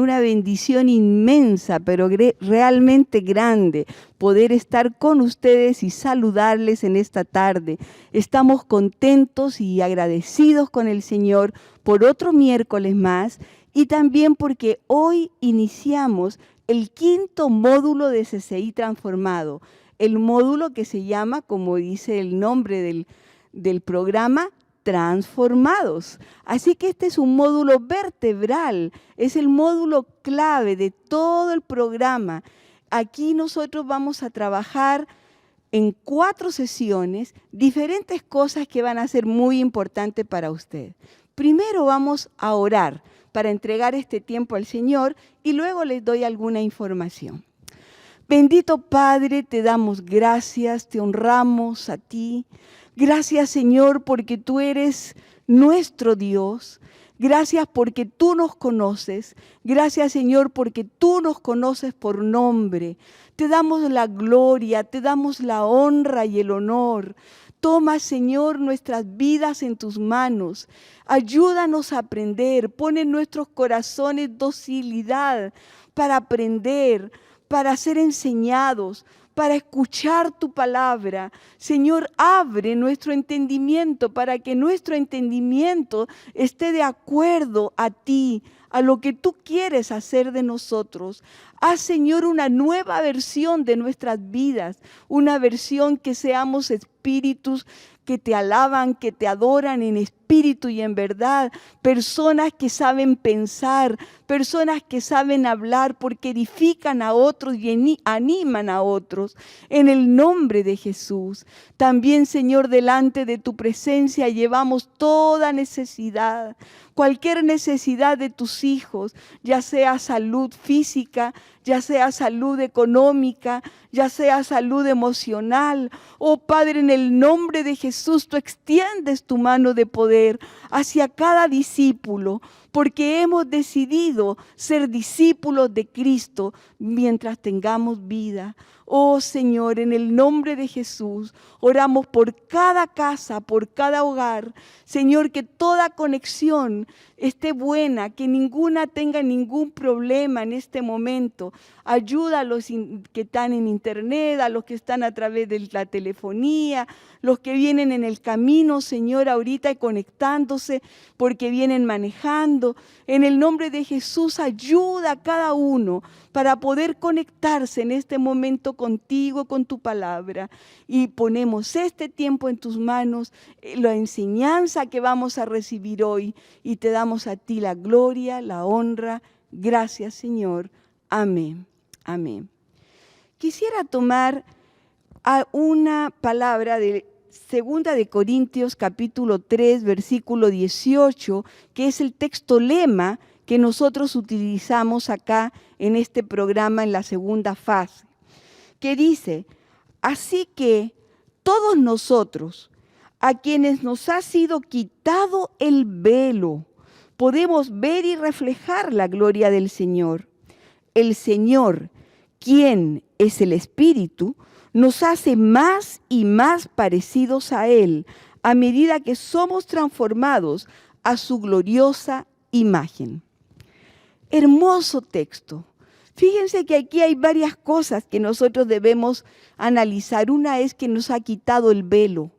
una bendición inmensa, pero realmente grande, poder estar con ustedes y saludarles en esta tarde. Estamos contentos y agradecidos con el Señor por otro miércoles más y también porque hoy iniciamos el 5º módulo de CCI Transformado, el módulo que se llama, como dice el nombre del programa, Transformados. Así que este es un módulo vertebral, es el módulo clave de todo el programa. Aquí nosotros vamos a trabajar en 4 sesiones diferentes cosas que van a ser muy importantes para usted. Primero vamos a orar para entregar este tiempo al Señor y luego les doy alguna información. Bendito Padre, te damos gracias, te honramos a ti. Gracias, Señor, porque tú eres nuestro Dios. Gracias porque tú nos conoces. Gracias, Señor, porque tú nos conoces por nombre. Te damos la gloria, te damos la honra y el honor. Toma, Señor, nuestras vidas en tus manos. Ayúdanos a aprender. Pon en nuestros corazones docilidad para aprender, para ser enseñados, para escuchar tu palabra. Señor, abre nuestro entendimiento para que nuestro entendimiento esté de acuerdo a ti, a lo que tú quieres hacer de nosotros. Haz, Señor, una nueva versión de nuestras vidas, una versión que seamos espíritus que te alaban, que te adoran en espíritu y en verdad, personas que saben pensar, personas que saben hablar porque edifican a otros y animan a otros, en el nombre de Jesús. También, Señor, delante de tu presencia llevamos toda necesidad, cualquier necesidad de tus hijos, ya sea salud física, ya sea salud económica, ya sea salud emocional. Oh Padre, en el nombre de Jesús, tú extiendes tu mano de poder hacia cada discípulo, porque hemos decidido ser discípulos de Cristo mientras tengamos vida. Oh Señor, en el nombre de Jesús, oramos por cada casa, por cada hogar. Señor, que toda conexión esté buena, que ninguna tenga ningún problema en este momento. Ayuda a los que están en internet, a los que están a través de la telefonía, los que vienen en el camino, Señor, ahorita conectándose porque vienen manejando. En el nombre de Jesús, ayuda a cada uno para poder conectarse en este momento contigo, con tu palabra. Y ponemos este tiempo en tus manos, la enseñanza que vamos a recibir hoy, y te damos a ti la gloria, la honra. Gracias, Señor. Amén. Amén. Quisiera tomar una palabra de 2 de Corintios capítulo 3, versículo 18, que es el texto lema que nosotros utilizamos acá en este programa en la segunda fase, que dice: así que todos nosotros, a quienes nos ha sido quitado el velo, podemos ver y reflejar la gloria del Señor. El Señor, quien es el Espíritu, nos hace más y más parecidos a Él a medida que somos transformados a su gloriosa imagen. Hermoso texto. Fíjense que aquí hay varias cosas que nosotros debemos analizar. Una es que nos ha quitado el velo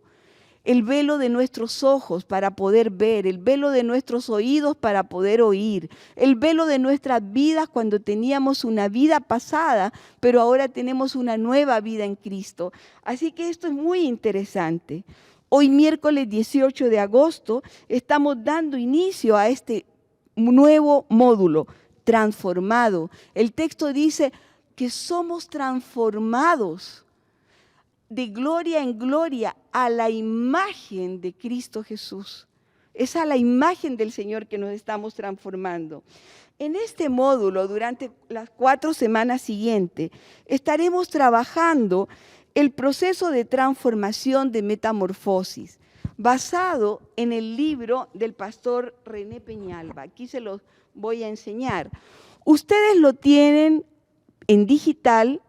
de nuestros ojos para poder ver, el velo de nuestros oídos para poder oír, el velo de nuestras vidas cuando teníamos una vida pasada, pero ahora tenemos una nueva vida en Cristo. Así que esto es muy interesante. Hoy, miércoles 18 de agosto, estamos dando inicio a este nuevo módulo, transformado. El texto dice que somos transformados de gloria en gloria a la imagen de Cristo Jesús. Es a la imagen del Señor que nos estamos transformando. En este módulo, durante las 4 semanas siguientes, estaremos trabajando el proceso de transformación de metamorfosis, basado en el libro del pastor René Peñalba. Aquí se los voy a enseñar. Ustedes lo tienen en digital,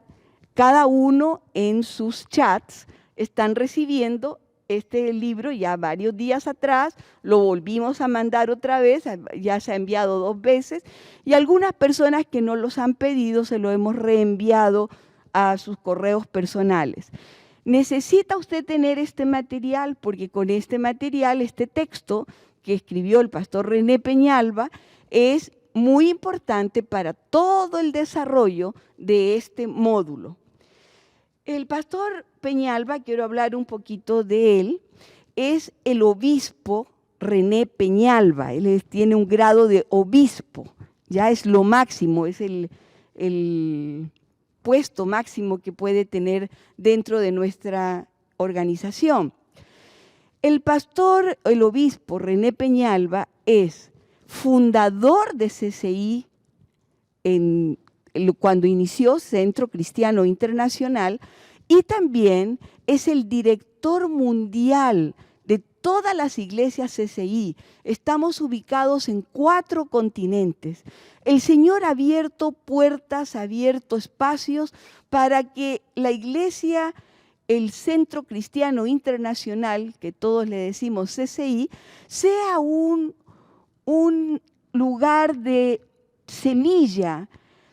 cada uno en sus chats están recibiendo este libro ya varios días atrás, lo volvimos a mandar otra vez, ya se ha enviado 2 veces, y algunas personas que no los han pedido se lo hemos reenviado a sus correos personales. Necesita usted tener este material porque con este material, este texto que escribió el pastor René Peñalba es muy importante para todo el desarrollo de este módulo. El pastor Peñalba, quiero hablar un poquito de él, es el obispo René Peñalba. Él tiene un grado de obispo, ya es lo máximo, es el puesto máximo que puede tener dentro de nuestra organización. El pastor, el obispo René Peñalba es fundador de CCI cuando inició Centro Cristiano Internacional y también es el director mundial de todas las iglesias CCI. Estamos ubicados en 4 continentes. El Señor ha abierto puertas, ha abierto espacios para que la iglesia, el Centro Cristiano Internacional, que todos le decimos CCI, sea un lugar de semilla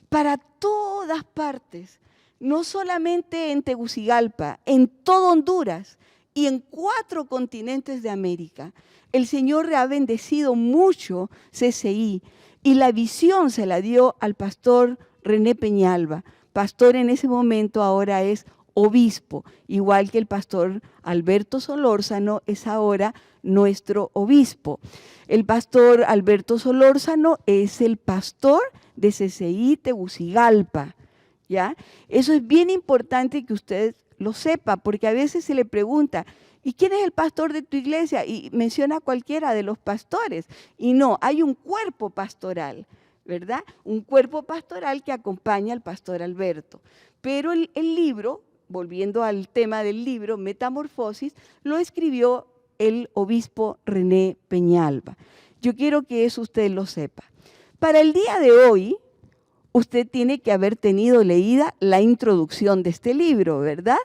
para todas partes, no solamente en Tegucigalpa, en todo Honduras y en 4 continentes de América. El Señor le ha bendecido mucho CCI y la visión se la dio al pastor René Peñalba. Pastor en ese momento, ahora es obispo, igual que el pastor Alberto Solórzano es ahora nuestro obispo. El pastor Alberto Solórzano es el pastor de CCI Tegucigalpa, ¿ya? Eso es bien importante que usted lo sepa, porque a veces se le pregunta, ¿y quién es el pastor de tu iglesia? Y menciona a cualquiera de los pastores. Y no, hay un cuerpo pastoral, ¿verdad? Un cuerpo pastoral que acompaña al pastor Alberto. Pero el libro, volviendo al tema del libro, Metamorfosis, lo escribió el obispo René Peñalba. Yo quiero que eso usted lo sepa. Para el día de hoy, usted tiene que haber tenido leída la introducción de este libro, ¿verdad?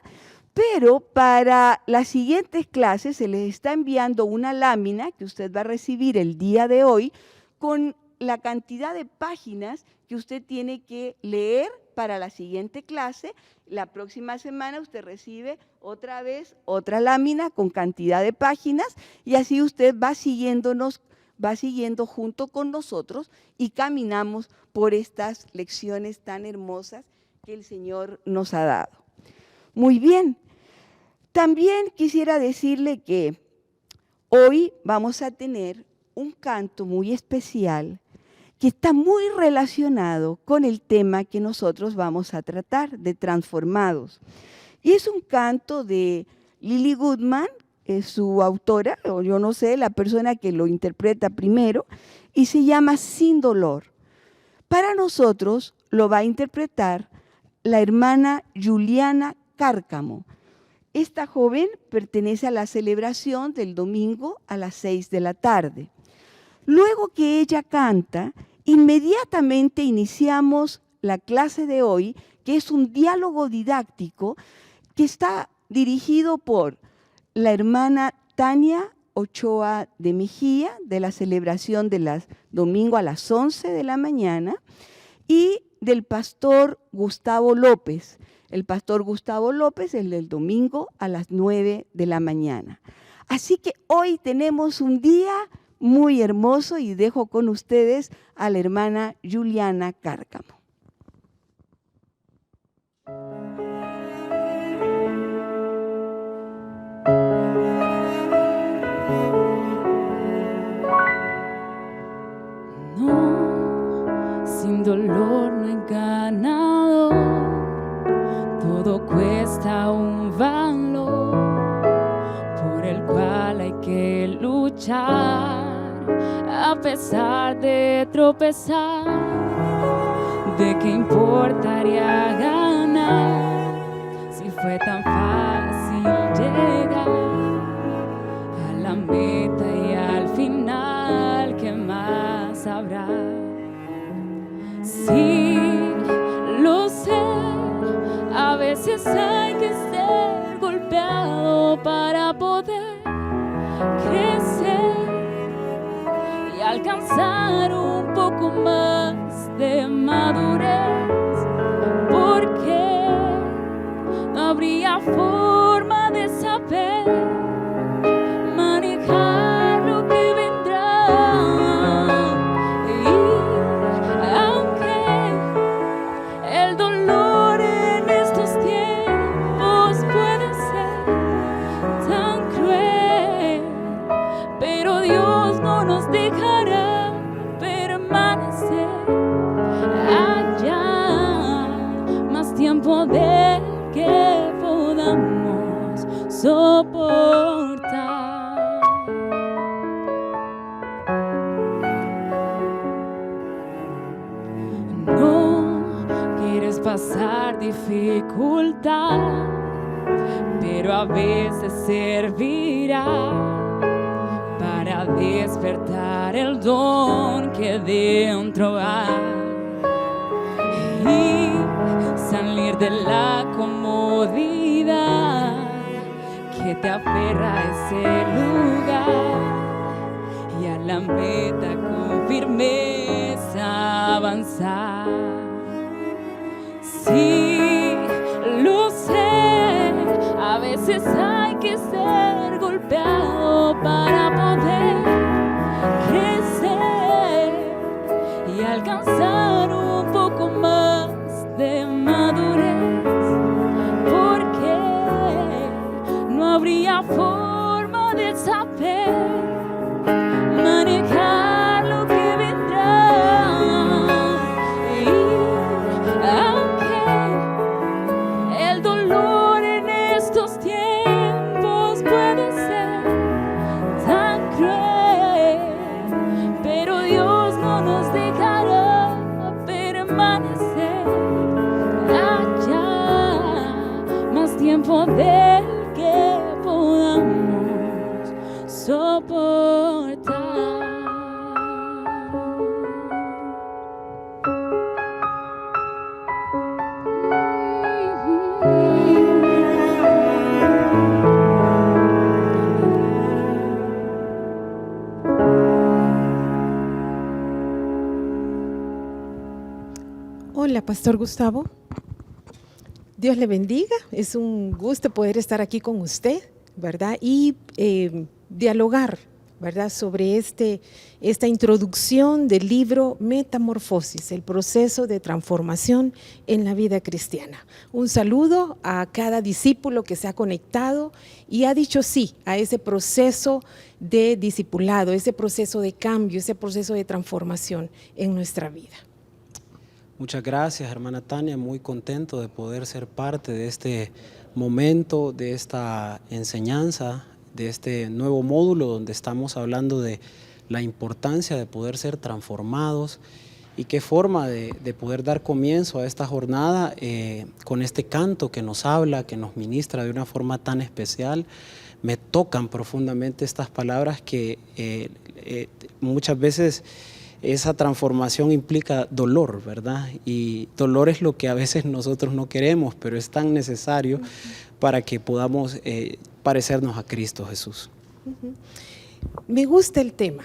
Pero para las siguientes clases se les está enviando una lámina que usted va a recibir el día de hoy con la cantidad de páginas que usted tiene que leer para la siguiente clase. La próxima semana usted recibe otra vez otra lámina con cantidad de páginas y así usted va siguiéndonos, va siguiendo junto con nosotros y caminamos por estas lecciones tan hermosas que el Señor nos ha dado. Muy bien, también quisiera decirle que hoy vamos a tener un canto muy especial que está muy relacionado con el tema que nosotros vamos a tratar, de transformados. Y es un canto de Lily Goodman, es su autora, o yo no sé, la persona que lo interpreta primero, y se llama Sin Dolor. Para nosotros lo va a interpretar la hermana Juliana Cárcamo. Esta joven pertenece a la celebración del domingo a las 6 de la tarde. Luego que ella canta, inmediatamente iniciamos la clase de hoy, que es un diálogo didáctico que está dirigido por la hermana Tania Ochoa de Mejía, de la celebración de domingo a las 11 de la mañana, y del pastor Gustavo López. El pastor Gustavo López es el domingo a las 9 de la mañana. Así que hoy tenemos un día muy hermoso y dejo con ustedes a la hermana Juliana Cárcamo. No, sin dolor no he ganado, todo cuesta un valor por el cual hay que luchar. A pesar de tropezar, ¿de qué importaría ganar si fue tan fácil llegar a la meta y al final qué más habrá? Sí, lo sé, a veces hay que ser golpeado para poder poder crecer y alcanzar un poco más de madurez, porque no habría forma de saber manejar lo que vendrá. Y aunque el dolor en estos tiempos puede ser tan cruel, pero Dios no nos dejará permanecer allá más tiempo del que podamos soportar. No quieres pasar dificultad, pero a veces servirá para despertar el don que dentro hay y salir de la comodidad que te aferra a ese lugar y a la meta con firmeza avanzar. Sí, lo sé, a veces hay que ser golpeado para poder crecer y alcanzar un poco más de madurez, porque no habría forma de saber manejar lo que vendrá. Y aunque el dolor en estos tiempos puede ser tan cruel, pero Dios no nos dejará permanecer allá más tiempo del que podamos soportar. Hola, Pastor Gustavo. Dios le bendiga. Es un gusto poder estar aquí con usted, ¿verdad? Y dialogar, ¿verdad? Sobre esta introducción del libro Metamorfosis, el proceso de transformación en la vida cristiana. Un saludo a cada discípulo que se ha conectado y ha dicho sí a ese proceso de discipulado, ese proceso de cambio, ese proceso de transformación en nuestra vida. Muchas gracias, hermana Tania, muy contento de poder ser parte de este momento, de esta enseñanza, de este nuevo módulo donde estamos hablando de la importancia de poder ser transformados y qué forma de poder dar comienzo a esta jornada con este canto que nos habla, que nos ministra de una forma tan especial. Me tocan profundamente estas palabras que muchas veces esa transformación implica dolor, ¿verdad? Y dolor es lo que a veces nosotros no queremos, pero es tan necesario para que podamos parecernos a Cristo Jesús. Me gusta el tema,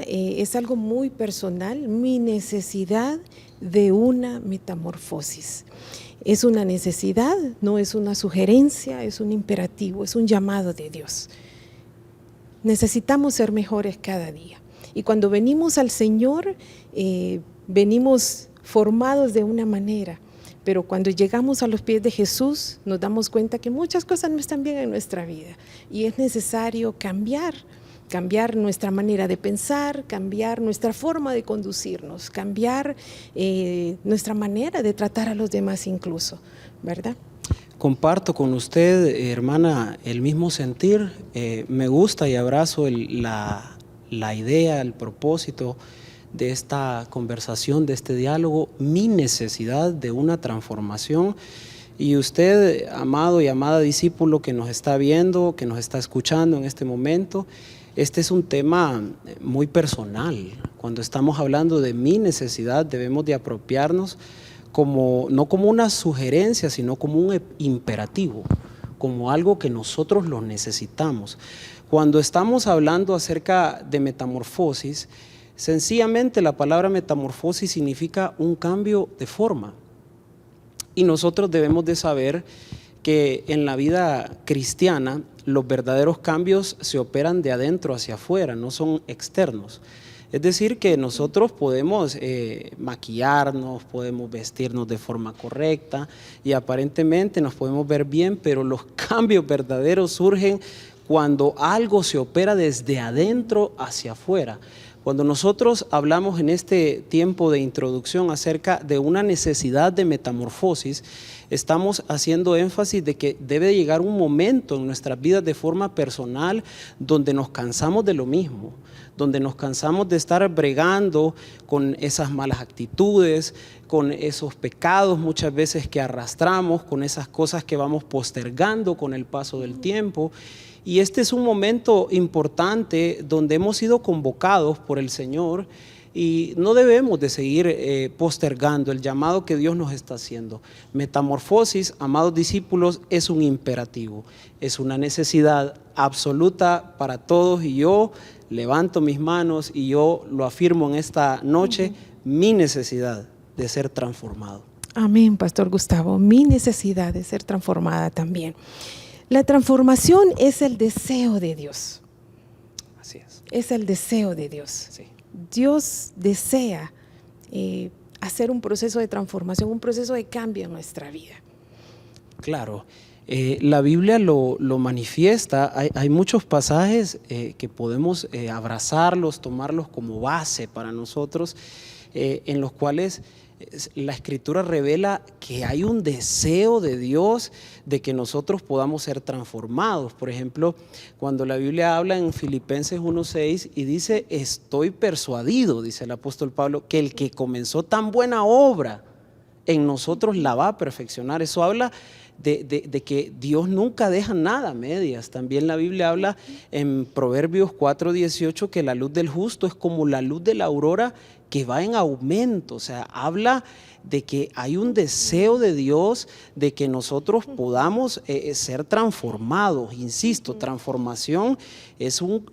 es algo muy personal, mi necesidad de una metamorfosis. Es una necesidad, no es una sugerencia, es un imperativo, es un llamado de Dios. Necesitamos ser mejores cada día. Y cuando venimos al Señor, venimos formados de una manera, pero cuando llegamos a los pies de Jesús, nos damos cuenta que muchas cosas no están bien en nuestra vida y es necesario cambiar nuestra manera de pensar, cambiar nuestra forma de conducirnos, cambiar nuestra manera de tratar a los demás incluso, ¿verdad? Comparto con usted, hermana, el mismo sentir. Me gusta y abrazo la idea, el propósito de esta conversación, de este diálogo, mi necesidad de una transformación. Y usted, amado y amada discípulo que nos está viendo, que nos está escuchando en este momento, este es un tema muy personal. Cuando estamos hablando de mi necesidad, debemos de apropiarnos no como una sugerencia, sino como un imperativo. como algo que nosotros lo necesitamos. Cuando estamos hablando acerca de metamorfosis, sencillamente la palabra metamorfosis significa un cambio de forma. Y nosotros debemos de saber que en la vida cristiana los verdaderos cambios se operan de adentro hacia afuera, no son externos. Es decir, que nosotros podemos maquillarnos, podemos vestirnos de forma correcta y aparentemente nos podemos ver bien, pero los cambios verdaderos surgen cuando algo se opera desde adentro hacia afuera. Cuando nosotros hablamos en este tiempo de introducción acerca de una necesidad de metamorfosis, estamos haciendo énfasis de que debe llegar un momento en nuestras vidas de forma personal donde nos cansamos de lo mismo, donde nos cansamos de estar bregando con esas malas actitudes, con esos pecados muchas veces que arrastramos, con esas cosas que vamos postergando con el paso del tiempo. Y este es un momento importante donde hemos sido convocados por el Señor y no debemos de seguir postergando el llamado que Dios nos está haciendo. Metamorfosis, amados discípulos, es un imperativo, es una necesidad absoluta para todos y yo levanto mis manos y yo lo afirmo en esta noche, mi necesidad de ser transformado. Amén, Pastor Gustavo, mi necesidad de ser transformada también. La transformación es el deseo de Dios. Así es. Es el deseo de Dios. Sí. Dios desea hacer un proceso de transformación, un proceso de cambio en nuestra vida. Claro, la Biblia lo manifiesta. Hay muchos pasajes que podemos abrazarlos, tomarlos como base para nosotros, en los cuales la Escritura revela que hay un deseo de Dios de que nosotros podamos ser transformados. Por ejemplo, cuando la Biblia habla en Filipenses 1:6 y dice, estoy persuadido, dice el apóstol Pablo, que el que comenzó tan buena obra en nosotros la va a perfeccionar. Eso habla de que Dios nunca deja nada a medias. También la Biblia habla en Proverbios 4:18 que la luz del justo es como la luz de la aurora que va en aumento. O sea, habla de que hay un deseo de Dios de que nosotros podamos ser transformados. Insisto, transformación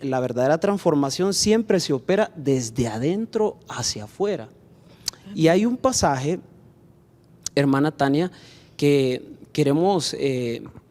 la verdadera transformación siempre se opera desde adentro hacia afuera. Y hay un pasaje, hermana Tania, que queremos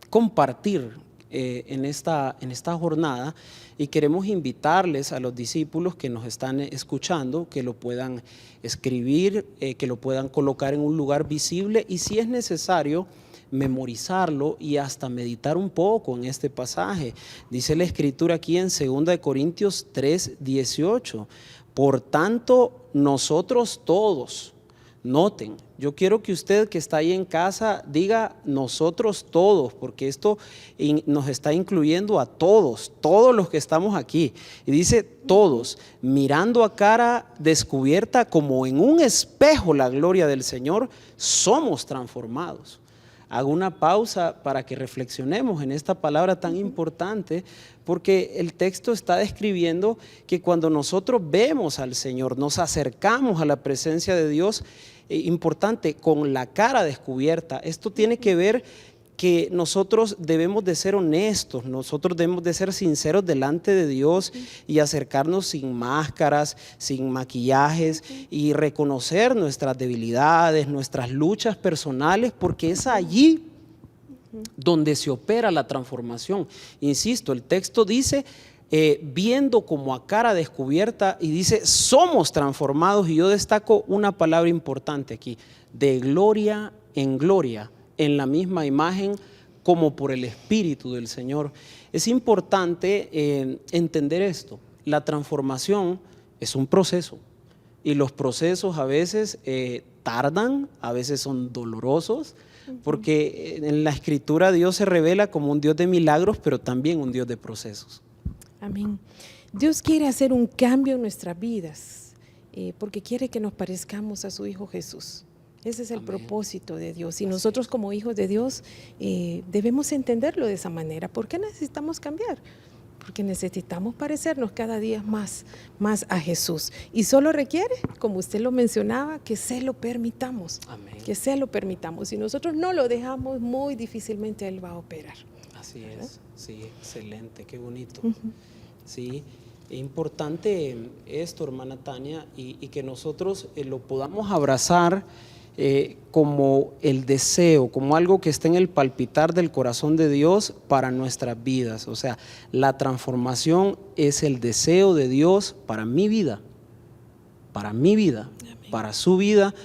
compartir en esta jornada y queremos invitarles a los discípulos que nos están escuchando que lo puedan escribir, que lo puedan colocar en un lugar visible y si es necesario memorizarlo y hasta meditar un poco en este pasaje. Dice la Escritura aquí en 2 Corintios 3:18, por tanto nosotros todos, noten, yo quiero que usted que está ahí en casa diga nosotros todos, porque esto nos está incluyendo a todos los que estamos aquí. Y dice todos, mirando a cara descubierta como en un espejo la gloria del Señor, somos transformados. Hago una pausa para que reflexionemos en esta palabra tan importante, porque el texto está describiendo que cuando nosotros vemos al Señor, nos acercamos a la presencia de Dios, importante, con la cara descubierta. Esto tiene que ver que nosotros debemos de ser honestos, nosotros debemos de ser sinceros delante de Dios y acercarnos sin máscaras, sin maquillajes y reconocer nuestras debilidades, nuestras luchas personales, porque es allí donde se opera la transformación. Insisto, el texto dice viendo como a cara descubierta y dice somos transformados, y yo destaco una palabra importante aquí, de gloria en gloria, en la misma imagen como por el Espíritu del Señor. Es importante entender esto. La transformación es un proceso y los procesos a veces tardan, a veces son dolorosos, porque en la Escritura Dios se revela como un Dios de milagros, pero también un Dios de procesos. Amén. Dios quiere hacer un cambio en nuestras vidas porque quiere que nos parezcamos a su Hijo Jesús. Ese es el propósito de Dios. Y nosotros como hijos de Dios debemos entenderlo de esa manera. ¿Por qué necesitamos cambiar? Porque necesitamos parecernos cada día más a Jesús. Y solo requiere, como usted lo mencionaba, que se lo permitamos. Amén. Que se lo permitamos. Si nosotros no lo dejamos, muy difícilmente Él va a operar. Así ¿verdad? es, sí, excelente, qué bonito. Sí, es importante esto, hermana Tania, y que nosotros lo podamos abrazar como el deseo, como algo que está en el palpitar del corazón de Dios para nuestras vidas. O sea, la transformación es el deseo de Dios para mi vida, para su vida,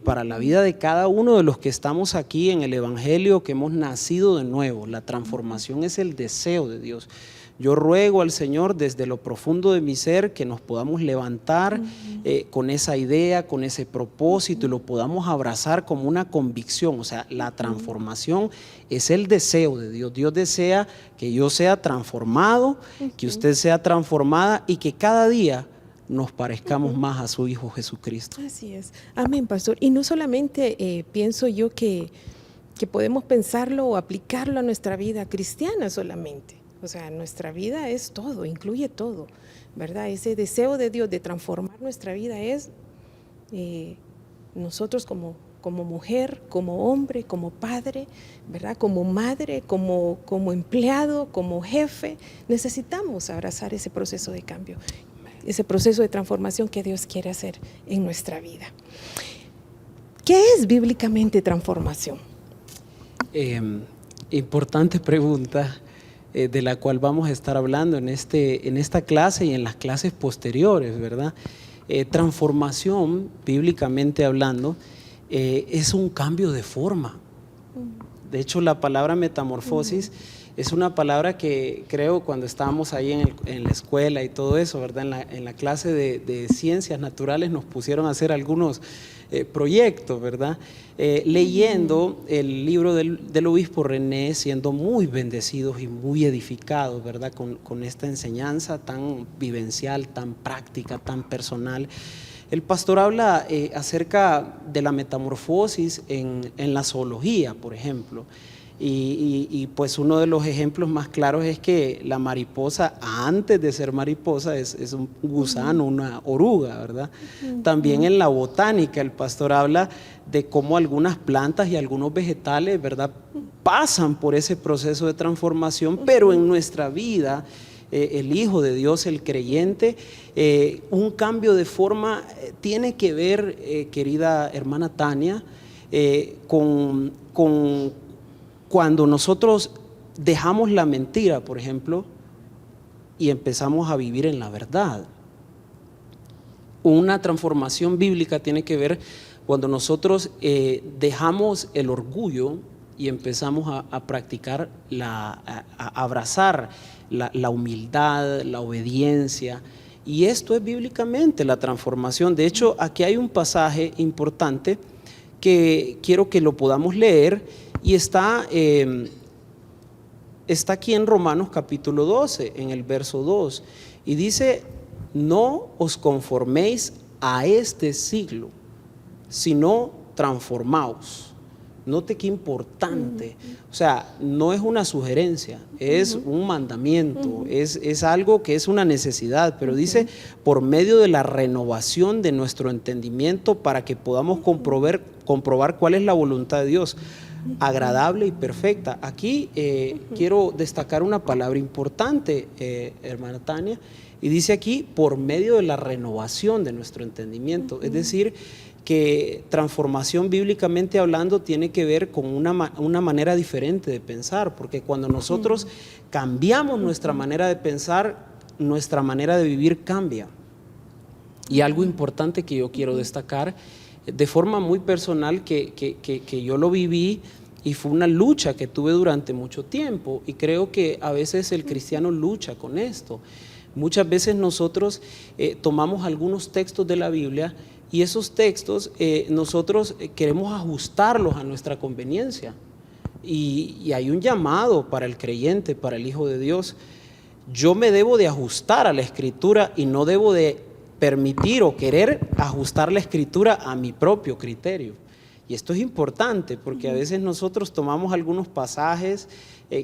para la vida de cada uno de los que estamos aquí en el Evangelio, que hemos nacido de nuevo. La transformación es el deseo de Dios. Yo ruego al Señor desde lo profundo de mi ser que nos podamos levantar con esa idea, con ese propósito, y lo podamos abrazar como una convicción. O sea, la transformación es el deseo de Dios. Dios desea que yo sea transformado, que usted sea transformada, y que cada día nos parezcamos más a su Hijo Jesucristo. Así es. Amén, pastor. Y no solamente pienso yo que podemos pensarlo o aplicarlo a nuestra vida cristiana solamente. O sea, nuestra vida es todo, incluye todo, ¿verdad? Ese deseo de Dios de transformar nuestra vida es nosotros como mujer, como hombre, como padre, ¿verdad? Como madre, como empleado, como jefe. Necesitamos abrazar ese proceso de cambio, ese proceso de transformación que Dios quiere hacer en nuestra vida. ¿Qué es bíblicamente transformación? Importante pregunta, de la cual vamos a estar hablando en esta clase y en las clases posteriores, ¿verdad? Transformación, bíblicamente hablando, es un cambio de forma. De hecho, la palabra metamorfosis es una palabra que creo cuando estábamos ahí en la escuela y todo eso, ¿verdad? En la clase de ciencias naturales nos pusieron a hacer algunos proyectos, ¿verdad? Leyendo el libro del obispo René, siendo muy bendecidos y muy edificados, ¿verdad? Con esta enseñanza tan vivencial, tan práctica, tan personal. El pastor habla acerca de la metamorfosis en la zoología, por ejemplo. Y pues uno de los ejemplos más claros es que la mariposa, antes de ser mariposa, es un gusano, una oruga, ¿verdad? También en la botánica el pastor habla de cómo algunas plantas y algunos vegetales, ¿verdad?, pasan por ese proceso de transformación, pero en nuestra vida, el Hijo de Dios, el creyente, un cambio de forma tiene que ver, querida hermana Tania, con cuando nosotros dejamos la mentira, por ejemplo, y empezamos a vivir en la verdad. Una transformación bíblica tiene que ver cuando nosotros dejamos el orgullo y empezamos a practicar, a abrazar la humildad, la obediencia. Y esto es bíblicamente la transformación. De hecho, aquí hay un pasaje importante que quiero que lo podamos leer, y está aquí en Romanos capítulo 12, en el verso 2, y dice: no os conforméis a este siglo, sino transformaos. Note qué importante. O sea, no es una sugerencia, es un mandamiento, es algo que es una necesidad, pero dice: por medio de la renovación de nuestro entendimiento, para que podamos comprobar cuál es la voluntad de Dios, agradable y perfecta. Aquí quiero destacar una palabra importante, hermana Tania, y dice aquí: por medio de la renovación de nuestro entendimiento. Es decir, que transformación bíblicamente hablando tiene que ver con una manera diferente de pensar, porque cuando nosotros cambiamos nuestra manera de pensar, nuestra manera de vivir cambia. Y algo importante que yo quiero destacar de forma muy personal, que yo lo viví, y fue una lucha que tuve durante mucho tiempo, y creo que a veces el cristiano lucha con esto. Muchas veces nosotros tomamos algunos textos de la Biblia, y esos textos nosotros queremos ajustarlos a nuestra conveniencia, y hay un llamado para el creyente, para el Hijo de Dios. Yo me debo de ajustar a la Escritura, y no debo de permitir o querer ajustar la Escritura a mi propio criterio. Y esto es importante, porque a veces nosotros tomamos algunos pasajes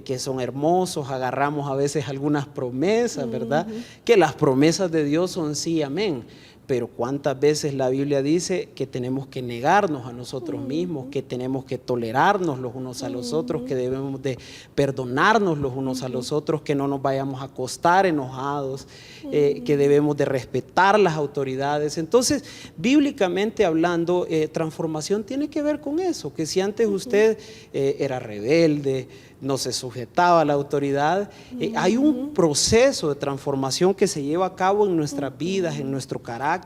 que son hermosos, agarramos a veces algunas promesas, ¿verdad? Que las promesas de Dios son sí, amén. pero cuántas veces la Biblia dice que tenemos que negarnos a nosotros mismos, que tenemos que tolerarnos los unos a los otros, que debemos de perdonarnos los unos a los otros, que no nos vayamos a acostar enojados, que debemos de respetar las autoridades. Entonces, bíblicamente hablando, transformación tiene que ver con eso, que si antes usted era rebelde, no se sujetaba a la autoridad, hay un proceso de transformación que se lleva a cabo en nuestras vidas, en nuestro carácter,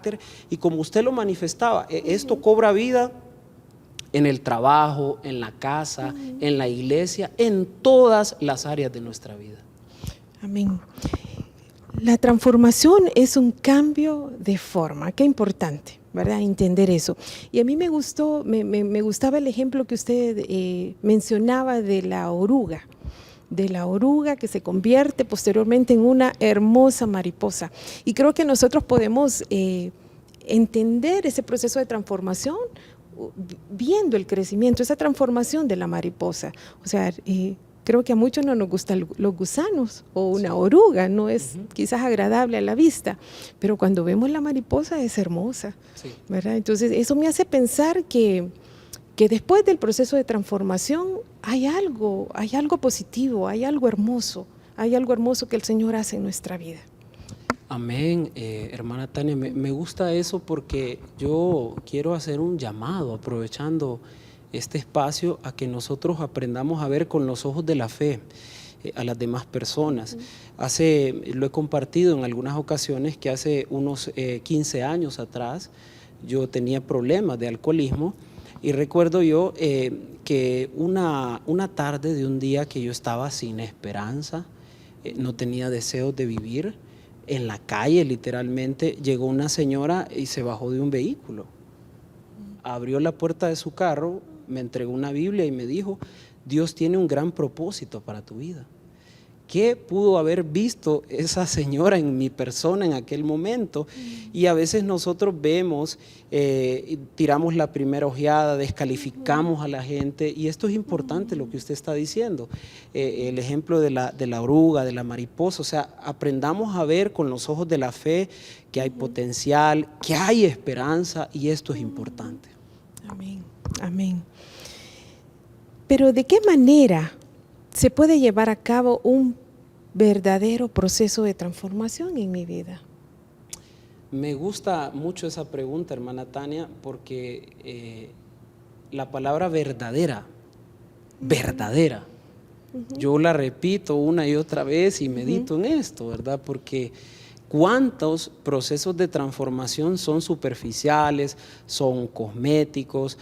y como usted lo manifestaba, esto cobra vida en el trabajo, en la casa, en la iglesia, en todas las áreas de nuestra vida. Amén. La transformación es un cambio de forma, qué importante, ¿verdad? Entender eso. Y a mí me gustaba el ejemplo que usted mencionaba de la oruga que se convierte posteriormente en una hermosa mariposa. Y creo que nosotros podemos entender ese proceso de transformación viendo el crecimiento, esa transformación de la mariposa. O sea, creo que a muchos no nos gustan los gusanos o una oruga, no es quizás agradable a la vista, pero cuando vemos la mariposa es hermosa, ¿verdad? Entonces eso me hace pensar que después del proceso de transformación hay algo positivo, hay algo hermoso que el Señor hace en nuestra vida. Amén, hermana Tania, me gusta eso porque yo quiero hacer un llamado, aprovechando este espacio, a que nosotros aprendamos a ver con los ojos de la fe a las demás personas. Lo he compartido en algunas ocasiones que hace unos 15 años atrás yo tenía problemas de alcoholismo, y recuerdo yo que una tarde de un día que yo estaba sin esperanza, no tenía deseos de vivir, en la calle literalmente, llegó una señora y se bajó de un vehículo, abrió la puerta de su carro, me entregó una Biblia y me dijo: Dios tiene un gran propósito para tu vida. ¿Qué pudo haber visto esa señora en mi persona en aquel momento? Y a veces nosotros vemos, tiramos la primera ojeada, descalificamos a la gente, y esto es importante lo que usted está diciendo. El ejemplo de la oruga, de la mariposa, o sea, aprendamos a ver con los ojos de la fe que hay potencial, que hay esperanza, y esto es importante. Amén, amén. Pero ¿de qué manera se puede llevar a cabo un verdadero proceso de transformación en mi vida? Me gusta mucho esa pregunta, hermana Tania, porque la palabra verdadera, yo la repito una y otra vez y medito en esto, ¿verdad? Porque ¿cuántos procesos de transformación son superficiales, son cosméticos,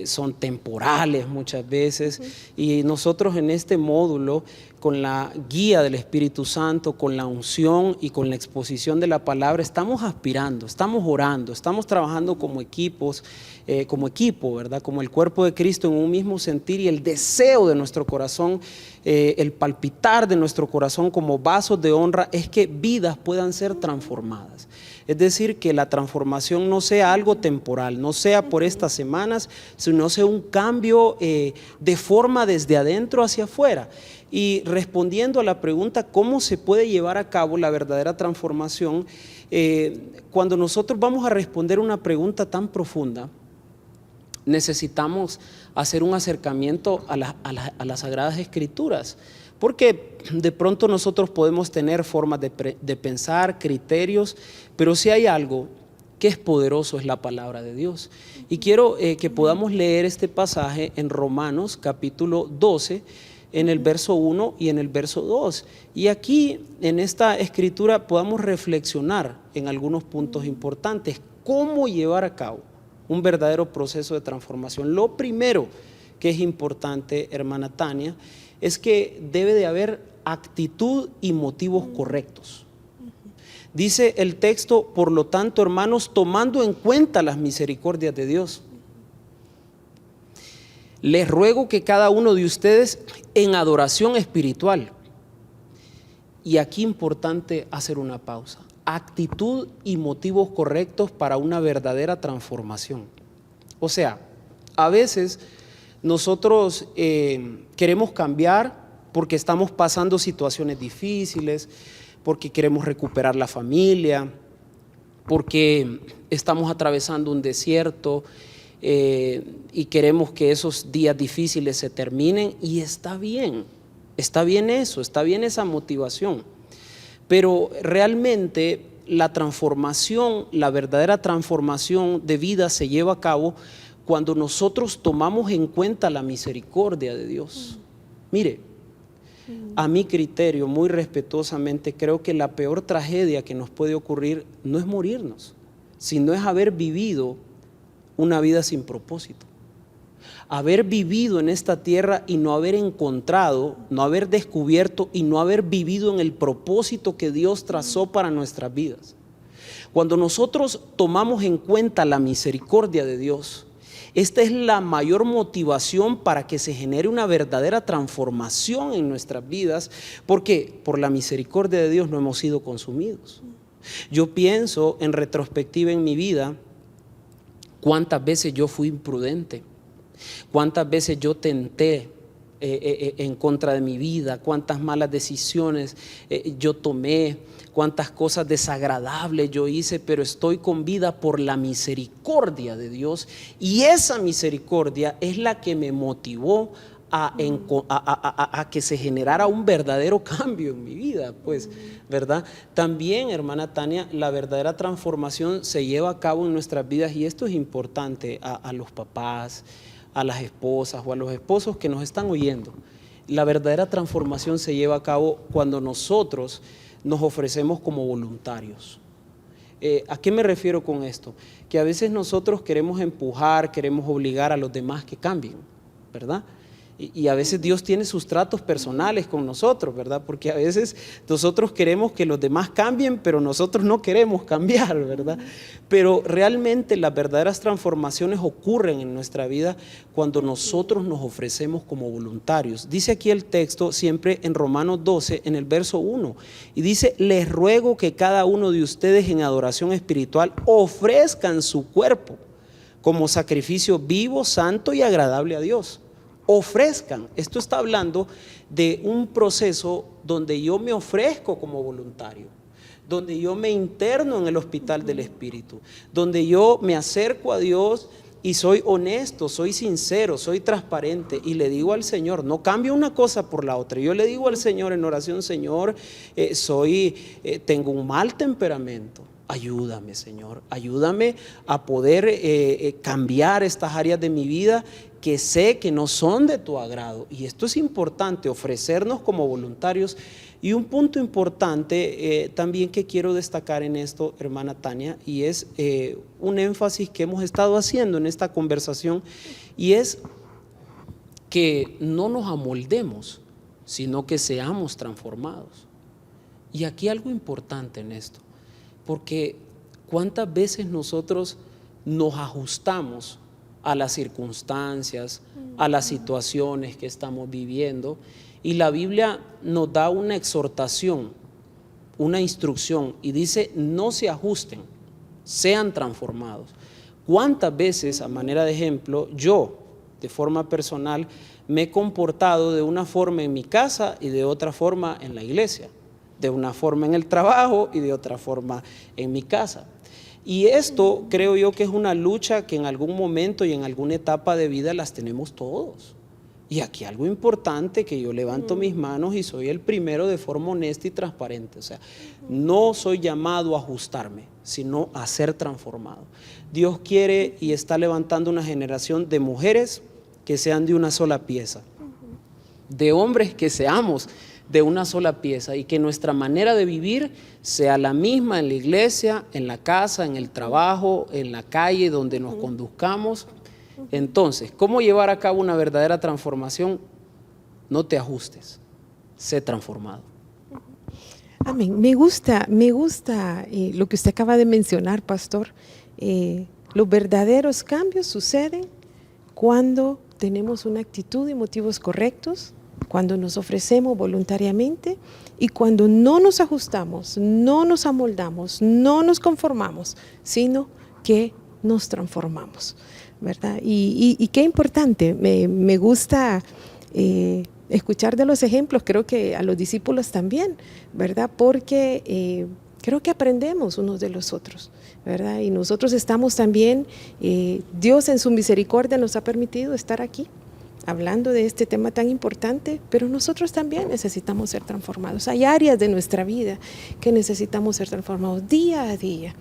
son temporales muchas veces? Y nosotros en este módulo, con la guía del Espíritu Santo, con la unción y con la exposición de la palabra, estamos aspirando, estamos orando, estamos trabajando como equipos, como equipo, ¿verdad? Como el cuerpo de Cristo, en un mismo sentir, y el deseo de nuestro corazón, el palpitar de nuestro corazón como vasos de honra, es que vidas puedan ser transformadas. Es decir, que la transformación no sea algo temporal, no sea por estas semanas, sino sea un cambio de forma desde adentro hacia afuera. Y respondiendo a la pregunta, ¿cómo se puede llevar a cabo la verdadera transformación? Cuando nosotros vamos a responder una pregunta tan profunda, necesitamos hacer un acercamiento a las Sagradas Escrituras, porque de pronto nosotros podemos tener formas de pensar, criterios, pero si hay algo que es poderoso, es la palabra de Dios. Y quiero que podamos leer este pasaje en Romanos capítulo 12, en el verso 1 y en el verso 2. Y aquí en esta escritura podamos reflexionar en algunos puntos importantes, cómo llevar a cabo un verdadero proceso de transformación. Lo primero que es importante, hermana Tania, es que debe de haber actitud y motivos correctos. Dice el texto: por lo tanto, hermanos, tomando en cuenta las misericordias de Dios, les ruego que cada uno de ustedes en adoración espiritual, y aquí importante hacer una pausa, actitud y motivos correctos para una verdadera transformación. O sea, a veces nosotros queremos cambiar porque estamos pasando situaciones difíciles, porque queremos recuperar la familia, porque estamos atravesando un desierto y queremos que esos días difíciles se terminen, y está bien eso, está bien esa motivación, pero realmente la transformación, la verdadera transformación de vida se lleva a cabo cuando nosotros tomamos en cuenta la misericordia de Dios. Mire, a mi criterio, muy respetuosamente, creo que la peor tragedia que nos puede ocurrir no es morirnos, sino es haber vivido una vida sin propósito. Haber vivido en esta tierra y no haber encontrado, no haber descubierto y no haber vivido en el propósito que Dios trazó para nuestras vidas. Cuando nosotros tomamos en cuenta la misericordia de Dios, esta es la mayor motivación para que se genere una verdadera transformación en nuestras vidas, porque por la misericordia de Dios no hemos sido consumidos. Yo pienso en retrospectiva en mi vida, cuántas veces yo fui imprudente, cuántas veces yo tenté en contra de mi vida, cuántas malas decisiones yo tomé, cuántas cosas desagradables yo hice, pero estoy con vida por la misericordia de Dios, y esa misericordia es la que me motivó a que se generara un verdadero cambio en mi vida, pues, ¿verdad? También, hermana Tania, la verdadera transformación se lleva a cabo en nuestras vidas, y esto es importante a los papás, a las esposas o a los esposos que nos están oyendo. La verdadera transformación se lleva a cabo cuando nosotros nos ofrecemos como voluntarios. ¿A qué me refiero con esto? Que a veces nosotros queremos empujar, queremos obligar a los demás que cambien, ¿verdad? Y a veces Dios tiene sus tratos personales con nosotros, ¿verdad? Porque a veces nosotros queremos que los demás cambien, pero nosotros no queremos cambiar, ¿verdad? Pero realmente las verdaderas transformaciones ocurren en nuestra vida cuando nosotros nos ofrecemos como voluntarios. Dice aquí el texto, siempre en Romanos 12, en el verso 1, y dice: les ruego que cada uno de ustedes en adoración espiritual ofrezcan su cuerpo como sacrificio vivo, santo y agradable a Dios. Ofrezcan. Esto está hablando de un proceso donde yo me ofrezco como voluntario, donde yo me interno en el hospital del Espíritu, donde yo me acerco a Dios y soy honesto, soy sincero, soy transparente, y le digo al Señor, no cambio una cosa por la otra. Yo le digo al Señor en oración: Señor, tengo un mal temperamento. Ayúdame, Señor, ayúdame a poder cambiar estas áreas de mi vida que sé que no son de tu agrado. Y esto es importante, ofrecernos como voluntarios. Y un punto importante también que quiero destacar en esto, hermana Tania, y es un énfasis que hemos estado haciendo en esta conversación, y es que no nos amoldemos, sino que seamos transformados. Y aquí algo importante en esto, porque cuántas veces nosotros nos ajustamos a las circunstancias, a las situaciones que estamos viviendo, y la Biblia nos da una exhortación, una instrucción, y dice: no se ajusten, sean transformados. ¿Cuántas veces, a manera de ejemplo, yo, de forma personal, me he comportado de una forma en mi casa y de otra forma en la iglesia, de una forma en el trabajo y de otra forma en mi casa? Y esto creo yo que es una lucha que en algún momento y en alguna etapa de vida las tenemos todos. Y aquí algo importante, que yo levanto mis manos y soy el primero de forma honesta y transparente. O sea, no soy llamado a ajustarme, sino a ser transformado. Dios quiere y está levantando una generación de mujeres que sean de una sola pieza, de hombres que seamos de una sola pieza, y que nuestra manera de vivir sea la misma en la iglesia, en la casa, en el trabajo, en la calle, donde nos conduzcamos. Entonces, ¿cómo llevar a cabo una verdadera transformación? No te ajustes, sé transformado. Amén. Me gusta lo que usted acaba de mencionar, pastor. Los verdaderos cambios suceden cuando tenemos una actitud y motivos correctos, cuando nos ofrecemos voluntariamente y cuando no nos ajustamos, no nos amoldamos, no nos conformamos, sino que nos transformamos, ¿verdad? Y qué importante, me gusta escuchar de los ejemplos, creo que a los discípulos también, ¿verdad? Porque creo que aprendemos unos de los otros, ¿verdad? Y nosotros estamos también, Dios en su misericordia nos ha permitido estar aquí, hablando de este tema tan importante, pero nosotros también necesitamos ser transformados. Hay áreas de nuestra vida que necesitamos ser transformados día a día,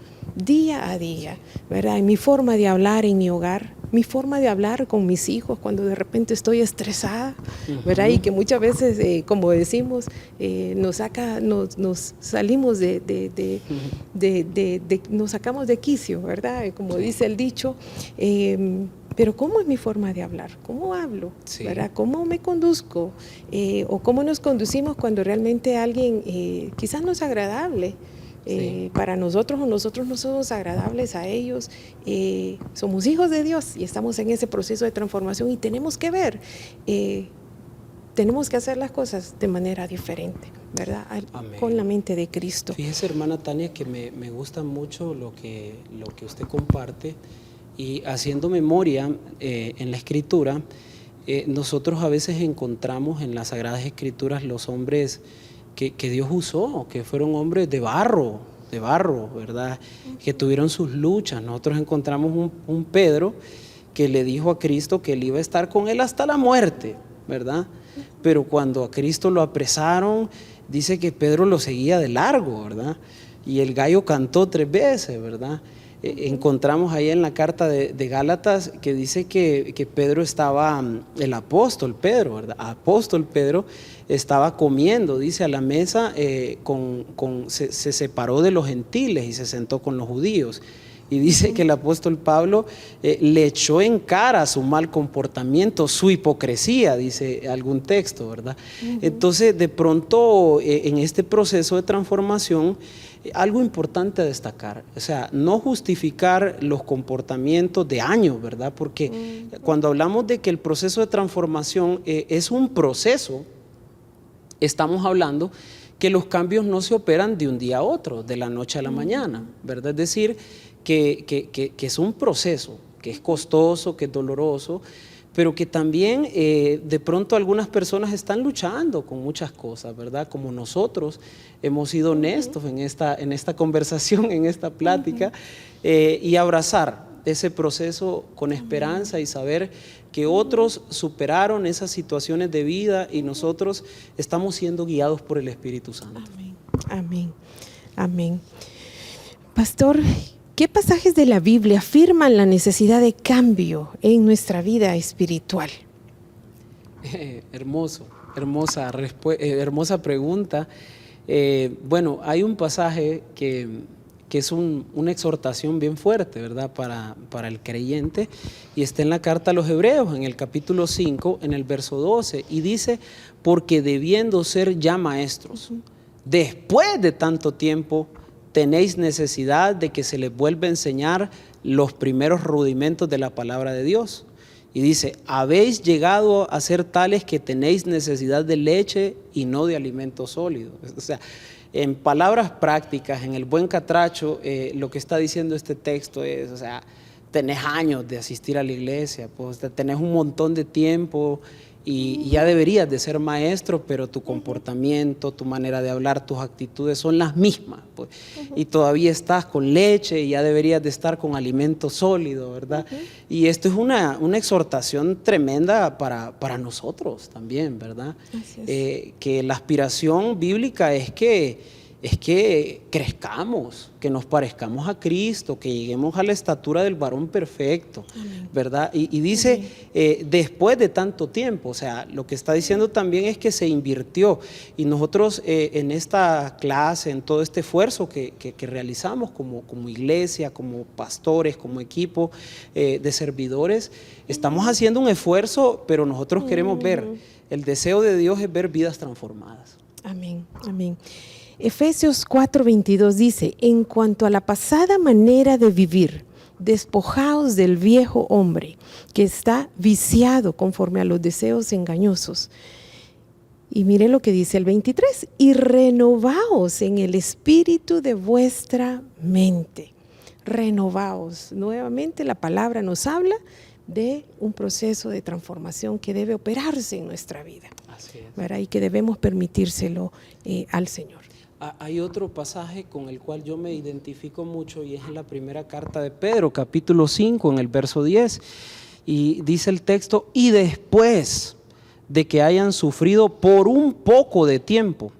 ¿verdad? En mi forma de hablar en mi hogar, mi forma de hablar con mis hijos cuando de repente estoy estresada, ¿verdad? Y que muchas veces, como decimos, nos salimos nos sacamos de quicio, ¿verdad? Como dice el dicho. Pero ¿cómo es mi forma de hablar? ¿Cómo hablo? Sí. ¿Verdad? ¿Cómo me conduzco? O cómo nos conducimos cuando realmente alguien quizás no es agradable sí. Para nosotros, o nosotros no somos agradables a ellos. Somos hijos de Dios y estamos en ese proceso de transformación y tenemos que ver, tenemos que hacer las cosas de manera diferente, ¿verdad? Amén. Con la mente de Cristo. Fíjese, hermana Tania, que me gusta mucho lo que usted comparte. Y haciendo memoria en la Escritura, nosotros a veces encontramos en las Sagradas Escrituras los hombres que Dios usó, que fueron hombres de barro, ¿verdad? Que tuvieron sus luchas. Nosotros encontramos un Pedro que le dijo a Cristo que él iba a estar con él hasta la muerte, ¿verdad? Pero cuando a Cristo lo apresaron, dice que Pedro lo seguía de largo, ¿verdad? Y el gallo cantó 3 veces, ¿verdad? Encontramos ahí en la carta de Gálatas que dice que Pedro estaba, el apóstol Pedro, ¿verdad? Apóstol Pedro estaba comiendo, dice, a la mesa, se separó de los gentiles y se sentó con los judíos. Y dice que el apóstol Pablo le echó en cara su mal comportamiento, su hipocresía, dice algún texto, ¿verdad? Entonces, de pronto, en este proceso de transformación, algo importante a destacar, o sea, no justificar los comportamientos de años, ¿verdad? Porque cuando hablamos de que el proceso de transformación es un proceso, estamos hablando que los cambios no se operan de un día a otro, de la noche a la mañana, ¿verdad? Es decir, que es un proceso, que es costoso, que es doloroso, pero que también de pronto algunas personas están luchando con muchas cosas, ¿verdad? Como nosotros hemos sido honestos en esta conversación, en esta plática, y abrazar ese proceso con esperanza y saber que otros superaron esas situaciones de vida y nosotros estamos siendo guiados por el Espíritu Santo. Amén, amén, amén. Pastor, ¿qué pasajes de la Biblia afirman la necesidad de cambio en nuestra vida espiritual? Hermosa pregunta. Bueno, hay un pasaje que es una exhortación bien fuerte, ¿verdad? Para el creyente, y está en la carta a los Hebreos, en el capítulo 5, en el verso 12, y dice, porque debiendo ser ya maestros, después de tanto tiempo, tenéis necesidad de que se les vuelva a enseñar los primeros rudimentos de la palabra de Dios. Y dice, habéis llegado a ser tales que tenéis necesidad de leche y no de alimento sólido. O sea, en palabras prácticas, en el buen catracho, lo que está diciendo este texto es, o sea, tenés años de asistir a la iglesia, pues tenés un montón de tiempo y ya deberías de ser maestro, pero tu comportamiento, tu manera de hablar, tus actitudes son las mismas, pues, y todavía estás con leche y ya deberías de estar con alimento sólido, ¿verdad? Y esto es una exhortación tremenda para nosotros también, ¿verdad? Que la aspiración bíblica es que crezcamos, que nos parezcamos a Cristo, que lleguemos a la estatura del varón perfecto, ¿verdad? Y dice, después de tanto tiempo, o sea, lo que está diciendo también es que se invirtió. Y nosotros en esta clase, en todo este esfuerzo que realizamos como iglesia, como pastores, como equipo de servidores, estamos haciendo un esfuerzo, pero nosotros queremos ver, el deseo de Dios es ver vidas transformadas. Amén, amén. Efesios 4:22 dice, en cuanto a la pasada manera de vivir, despojaos del viejo hombre que está viciado conforme a los deseos engañosos. Y mire lo que dice el 23, y renovaos en el espíritu de vuestra mente. Renovaos. Nuevamente la palabra nos habla de un proceso de transformación que debe operarse en nuestra vida. Así es. ¿Verdad? Y que debemos permitírselo al Señor. Hay otro pasaje con el cual yo me identifico mucho y es en la primera carta de Pedro, capítulo 5, en el verso 10. Y dice el texto, y después de que hayan sufrido por un poco de tiempo,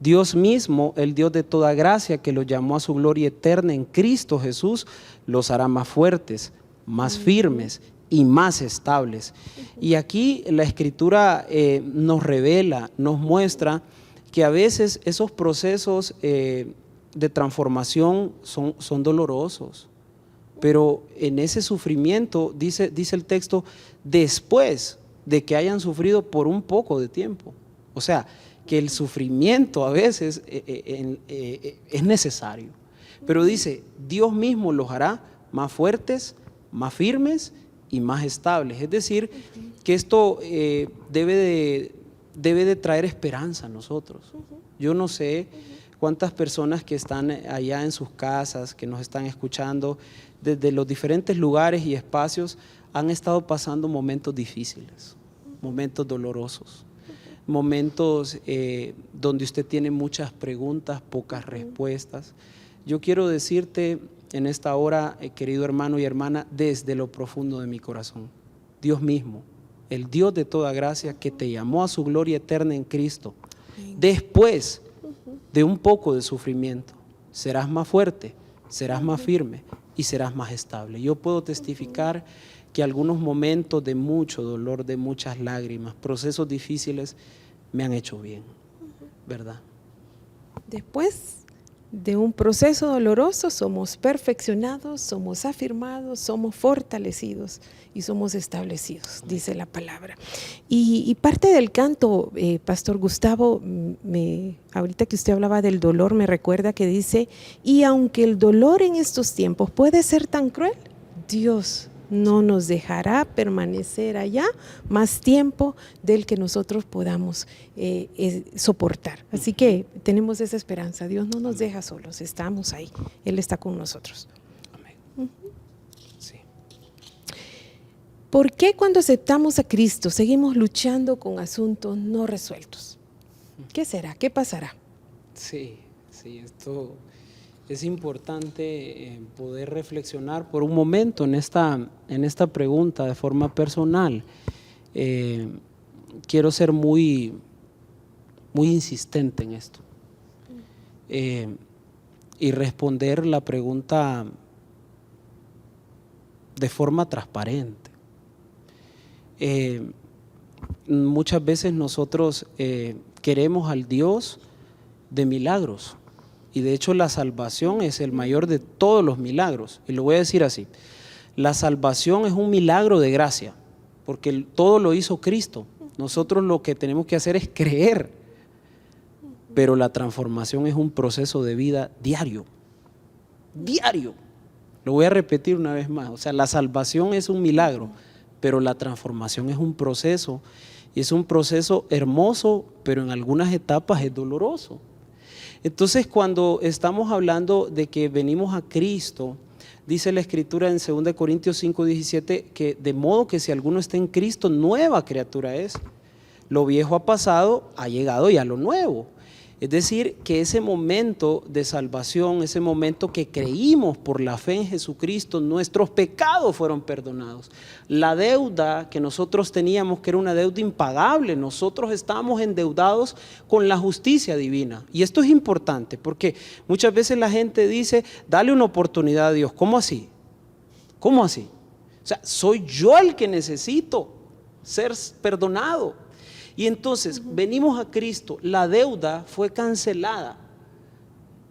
Dios mismo, el Dios de toda gracia, que los llamó a su gloria eterna en Cristo Jesús, los hará más fuertes, más firmes y más estables. Y aquí la Escritura nos revela, nos muestra que a veces esos procesos de transformación son dolorosos, pero en ese sufrimiento, dice el texto, después de que hayan sufrido por un poco de tiempo. O sea, que el sufrimiento a veces es necesario, pero dice, Dios mismo los hará más fuertes, más firmes y más estables. Es decir, que esto debe de traer esperanza a nosotros. Yo no sé cuántas personas que están allá en sus casas, que nos están escuchando desde los diferentes lugares y espacios, han estado pasando momentos difíciles, momentos dolorosos, momentos donde usted tiene muchas preguntas, pocas respuestas. Yo quiero decirte en esta hora, querido hermano y hermana, desde lo profundo de mi corazón, Dios mismo, el Dios de toda gracia, que te llamó a su gloria eterna en Cristo, después de un poco de sufrimiento, serás más fuerte, serás más firme y serás más estable. Yo puedo testificar que algunos momentos de mucho dolor, de muchas lágrimas, procesos difíciles, me han hecho bien, ¿verdad? Después de un proceso doloroso somos perfeccionados, somos afirmados, somos fortalecidos y somos establecidos, dice la palabra. Y parte del canto, Pastor Gustavo, ahorita que usted hablaba del dolor, me recuerda que dice, y aunque el dolor en estos tiempos puede ser tan cruel, Dios no nos dejará permanecer allá más tiempo del que nosotros podamos soportar. Así que tenemos esa esperanza. Dios no nos deja solos, estamos ahí. Él está con nosotros. Amén. Sí. ¿Por qué cuando aceptamos a Cristo seguimos luchando con asuntos no resueltos? ¿Qué será? ¿Qué pasará? Sí, esto es importante poder reflexionar por un momento en esta pregunta de forma personal. Quiero ser muy insistente en esto y responder la pregunta de forma transparente. Muchas veces nosotros queremos al Dios de milagros. Y de hecho la salvación es el mayor de todos los milagros. Y lo voy a decir así, la salvación es un milagro de gracia, porque todo lo hizo Cristo. Nosotros lo que tenemos que hacer es creer, pero la transformación es un proceso de vida diario. Diario. Lo voy a repetir una vez más. O sea, la salvación es un milagro, pero la transformación es un proceso. Y es un proceso hermoso, pero en algunas etapas es doloroso. Entonces, cuando estamos hablando de que venimos a Cristo, dice la Escritura en 2 Corintios 5:17, que de modo que si alguno está en Cristo, nueva criatura es. Lo viejo ha pasado, ha llegado ya lo nuevo. Es decir, que ese momento de salvación, ese momento que creímos por la fe en Jesucristo, nuestros pecados fueron perdonados. La deuda que nosotros teníamos, que era una deuda impagable, nosotros estábamos endeudados con la justicia divina. Y esto es importante porque muchas veces la gente dice, dale una oportunidad a Dios. ¿Cómo así? ¿Cómo así? O sea, soy yo el que necesito ser perdonado. Y entonces venimos a Cristo, la deuda fue cancelada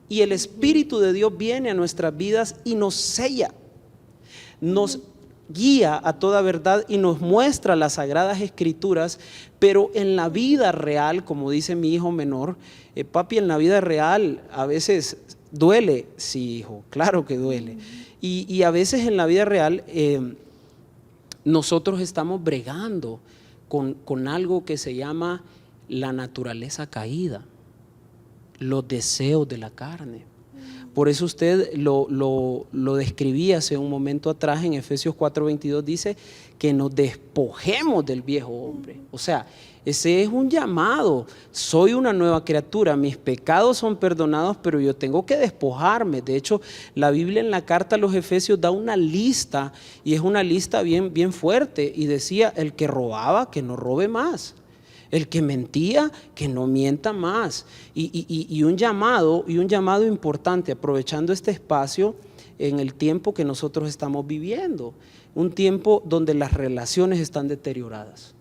y el Espíritu de Dios viene a nuestras vidas y nos sella, nos guía a toda verdad y nos muestra las sagradas escrituras, pero en la vida real, como dice mi hijo menor, papi, en la vida real a veces duele. Sí, hijo, claro que duele. Y a veces en la vida real nosotros estamos bregando con algo que se llama la naturaleza caída, los deseos de la carne. Por eso usted lo describía hace un momento atrás en Efesios 4:22, dice que nos despojemos del viejo hombre. O sea, ese es un llamado. Soy una nueva criatura, mis pecados son perdonados, pero yo tengo que despojarme. De hecho, la Biblia en la carta a los Efesios da una lista, y es una lista bien, bien fuerte, y decía: el que robaba, que no robe más. El que mentía, que no mienta más. Y un llamado importante, aprovechando este espacio en el tiempo que nosotros estamos viviendo. Un tiempo donde las relaciones están deterioradas.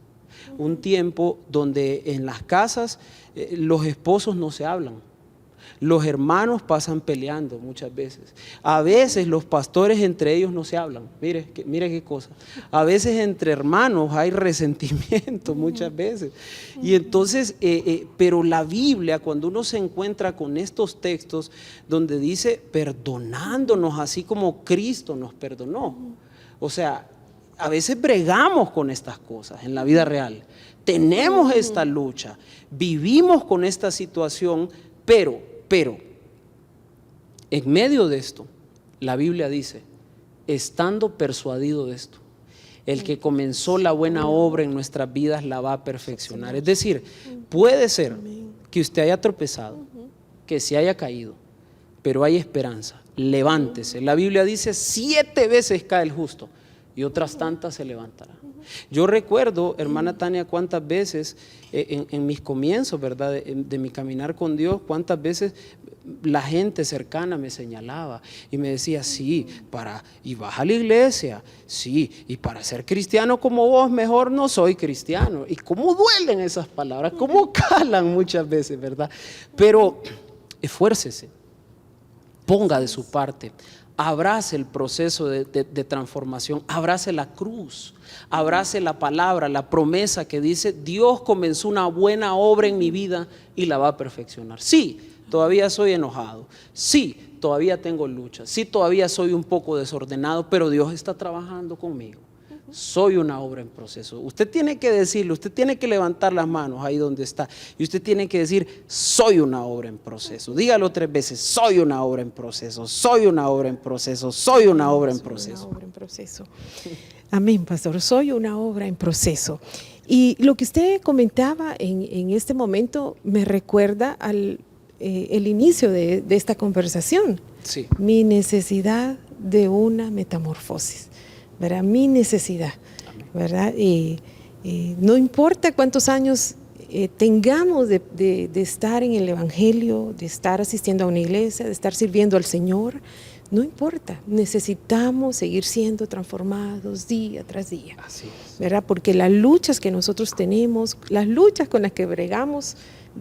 Un tiempo donde en las casas los esposos no se hablan. Los hermanos pasan peleando muchas veces. A veces los pastores entre ellos no se hablan. Mire qué cosa. A veces entre hermanos hay resentimiento muchas veces. Y entonces, pero la Biblia, cuando uno se encuentra con estos textos donde dice perdonándonos así como Cristo nos perdonó. O sea, a veces bregamos con estas cosas en la vida real. Tenemos esta lucha, vivimos con esta situación, pero en medio de esto, la Biblia dice: estando persuadido de esto, el que comenzó la buena obra en nuestras vidas la va a perfeccionar. Es decir, puede ser que usted haya tropezado, que se haya caído, pero hay esperanza. Levántese. La Biblia dice: 7 veces cae el justo y otras tantas se levantará. Yo recuerdo, hermana Tania, cuántas veces en mis comienzos, ¿verdad? De mi caminar con Dios, cuántas veces la gente cercana me señalaba y me decía: sí, y vas a la iglesia, sí, y para ser cristiano como vos, mejor no soy cristiano. Y cómo duelen esas palabras, cómo calan muchas veces, ¿verdad? Pero esfuércese, ponga de su parte. Abrace el proceso de transformación, abrace la cruz, abrace la palabra, la promesa que dice: Dios comenzó una buena obra en mi vida y la va a perfeccionar. Sí, todavía soy enojado, sí, todavía tengo luchas, sí, todavía soy un poco desordenado, pero Dios está trabajando conmigo. Soy una obra en proceso. Usted tiene que decirlo, usted tiene que levantar las manos ahí donde está y usted tiene que decir: soy una obra en proceso. Dígalo 3 veces: soy una obra en proceso, soy una obra en proceso, soy una obra en proceso. Soy una obra en proceso. Amén, pastor, soy una obra en proceso. Y lo que usted comentaba en este momento me recuerda al el inicio de esta conversación. Sí. Mi necesidad de una metamorfosis, ¿verdad? Mi necesidad, ¿verdad? No importa cuántos años tengamos de estar en el Evangelio, de estar asistiendo a una iglesia, de estar sirviendo al Señor, no importa, necesitamos seguir siendo transformados día tras día. Así es. ¿Verdad? Porque las luchas que nosotros tenemos, las luchas con las que bregamos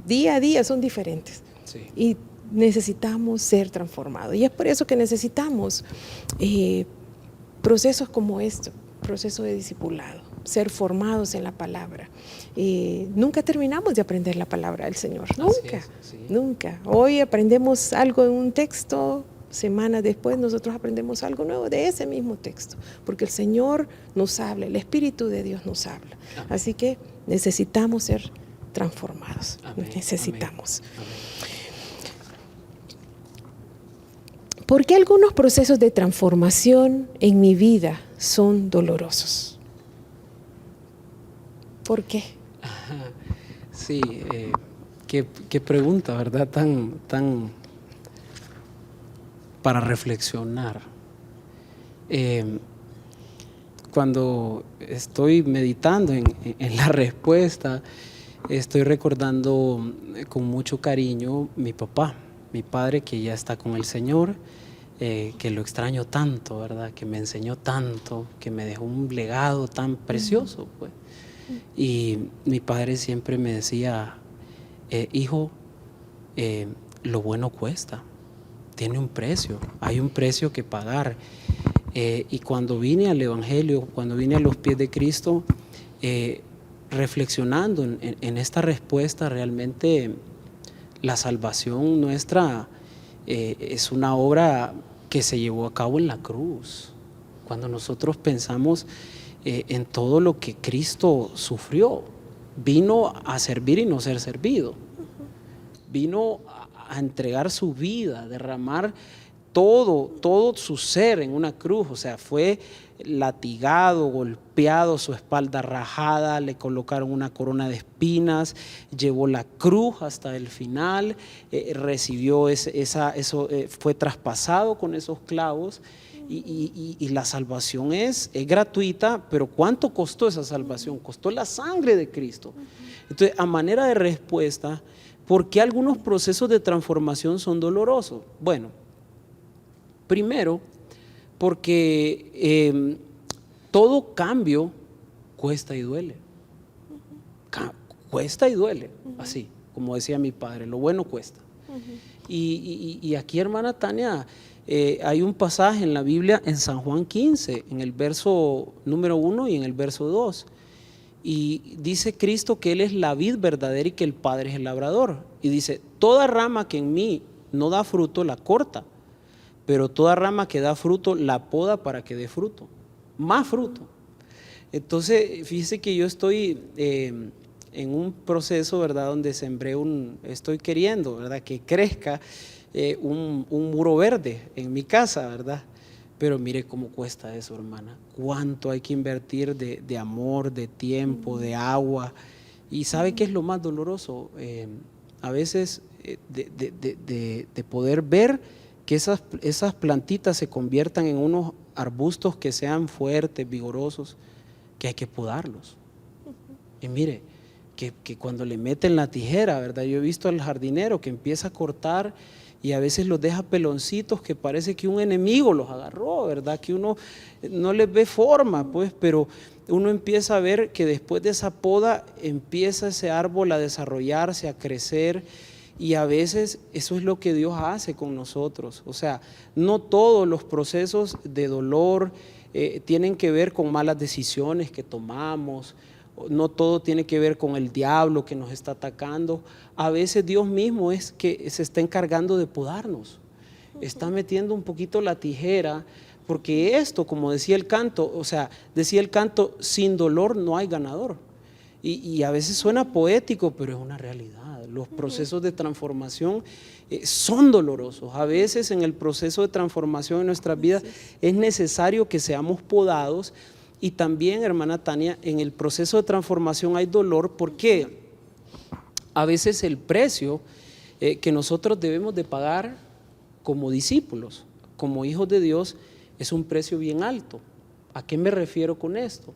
día a día son diferentes. Sí. Y necesitamos ser transformados. Y es por eso que necesitamos procesos como este, proceso de discipulado, ser formados en la palabra. Nunca terminamos de aprender la palabra del Señor, nunca, sí. Nunca. Hoy aprendemos algo en un texto, semanas después nosotros aprendemos algo nuevo de ese mismo texto, porque el Señor nos habla, el Espíritu de Dios nos habla. Amén. Así que necesitamos ser transformados, Amén. necesitamos. Amén. ¿Por qué algunos procesos de transformación en mi vida son dolorosos? ¿Por qué? Sí, qué pregunta, ¿verdad? Tan para reflexionar. Cuando estoy meditando en la respuesta, estoy recordando con mucho cariño mi papá, mi padre, que ya está con el Señor, que lo extraño tanto, ¿verdad? Que me enseñó tanto, que me dejó un legado tan precioso, pues. Y mi padre siempre me decía: hijo, lo bueno cuesta, tiene un precio, hay un precio que pagar. Y cuando vine al Evangelio, cuando vine a los pies de Cristo, reflexionando en esta respuesta, realmente la salvación nuestra es una obra que se llevó a cabo en la cruz. Cuando nosotros pensamos en todo lo que Cristo sufrió, vino a servir y no ser servido. Vino a entregar su vida, a derramar todo su ser en una cruz. O sea, fue latigado, golpeado, su espalda rajada, le colocaron una corona de espinas, llevó la cruz hasta el final, recibió fue traspasado con esos clavos. Y la salvación es gratuita, pero ¿cuánto costó esa salvación? Costó la sangre de Cristo. Entonces, a manera de respuesta, ¿por qué algunos procesos de transformación son dolorosos? Bueno, primero, porque todo cambio cuesta y duele. Cuesta y duele, así, como decía mi padre, lo bueno cuesta. Y aquí, hermana Tania, hay un pasaje en la Biblia, en San Juan 15, en el verso número 1 y en el verso 2. Y dice Cristo que Él es la vid verdadera y que el Padre es el labrador. Y dice, toda rama que en mí no da fruto, la corta. Pero toda rama que da fruto, la poda para que dé fruto. Más fruto. Entonces, fíjese que yo estoy en un proceso, ¿verdad? Donde estoy queriendo, ¿verdad? Que crezca un muro verde en mi casa, ¿verdad? Pero mire cómo cuesta eso, hermana. Cuánto hay que invertir de amor, de tiempo, de agua. Y ¿sabe qué es lo más doloroso? A veces de poder ver que esas plantitas se conviertan en unos arbustos que sean fuertes, vigorosos, que hay que podarlos. Y mire, que cuando le meten la tijera, ¿verdad? Yo he visto al jardinero que empieza a cortar y a veces los deja peloncitos que parece que un enemigo los agarró, ¿verdad? Que uno no les ve forma, pues, pero uno empieza a ver que después de esa poda empieza ese árbol a desarrollarse, a crecer, y a veces eso es lo que Dios hace con nosotros. O sea, no todos los procesos de dolor tienen que ver con malas decisiones que tomamos, no todo tiene que ver con el diablo que nos está atacando. A veces Dios mismo es que se está encargando de podarnos, está metiendo un poquito la tijera, porque esto, como decía el canto, o sea, decía el canto, sin dolor no hay ganador. Y a veces suena poético, pero es una realidad. Los procesos de transformación son dolorosos. A veces en el proceso de transformación en nuestras vidas es necesario que seamos podados. Y también, hermana Tania, en el proceso de transformación hay dolor, porque a veces el precio que nosotros debemos de pagar como discípulos, como hijos de Dios, es un precio bien alto. ¿A qué me refiero con esto?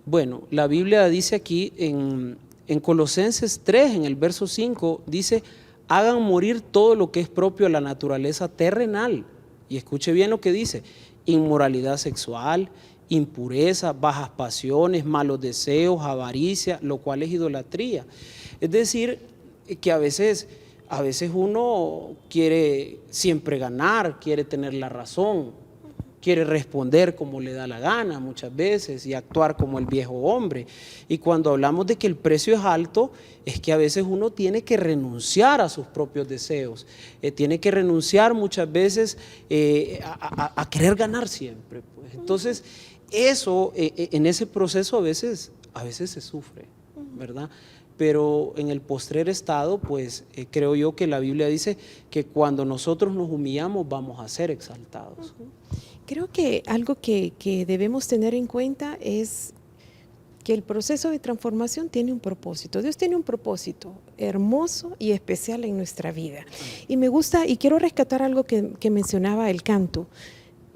Bueno, la Biblia dice aquí en Colosenses 3, en el verso 5, dice, hagan morir todo lo que es propio a la naturaleza terrenal. Y escuche bien lo que dice, inmoralidad sexual, impureza, bajas pasiones, malos deseos, avaricia, lo cual es idolatría. Es decir, que a veces uno quiere siempre ganar, quiere tener la razón, quiere responder como le da la gana muchas veces y actuar como el viejo hombre. Y cuando hablamos de que el precio es alto, es que a veces uno tiene que renunciar a sus propios deseos, tiene que renunciar muchas veces a querer ganar siempre, pues. Entonces, eso, en ese proceso a veces se sufre, ¿verdad? Pero en el postrer estado, pues creo yo que la Biblia dice que cuando nosotros nos humillamos vamos a ser exaltados. Creo que algo que debemos tener en cuenta es que el proceso de transformación tiene un propósito. Dios tiene un propósito hermoso y especial en nuestra vida. Y me gusta, y quiero rescatar algo que mencionaba el canto,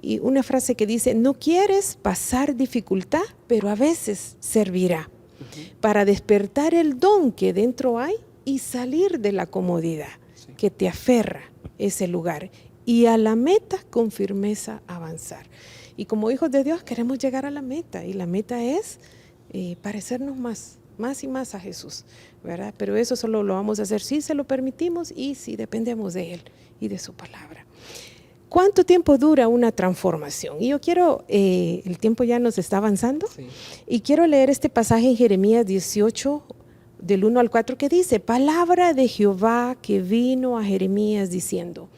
y una frase que dice, no quieres pasar dificultad, pero a veces servirá para despertar el don que dentro hay y salir de la comodidad que te aferra ese lugar y a la meta con firmeza avanzar. Y como hijos de Dios queremos llegar a la meta, y la meta es parecernos más y más a Jesús, ¿verdad? Pero eso solo lo vamos a hacer si se lo permitimos y si dependemos de Él y de su palabra. ¿Cuánto tiempo dura una transformación? Y yo quiero, el tiempo ya nos está avanzando, y quiero leer este pasaje en Jeremías 18, del 1 al 4 que dice: palabra de Jehová que vino a Jeremías diciendo: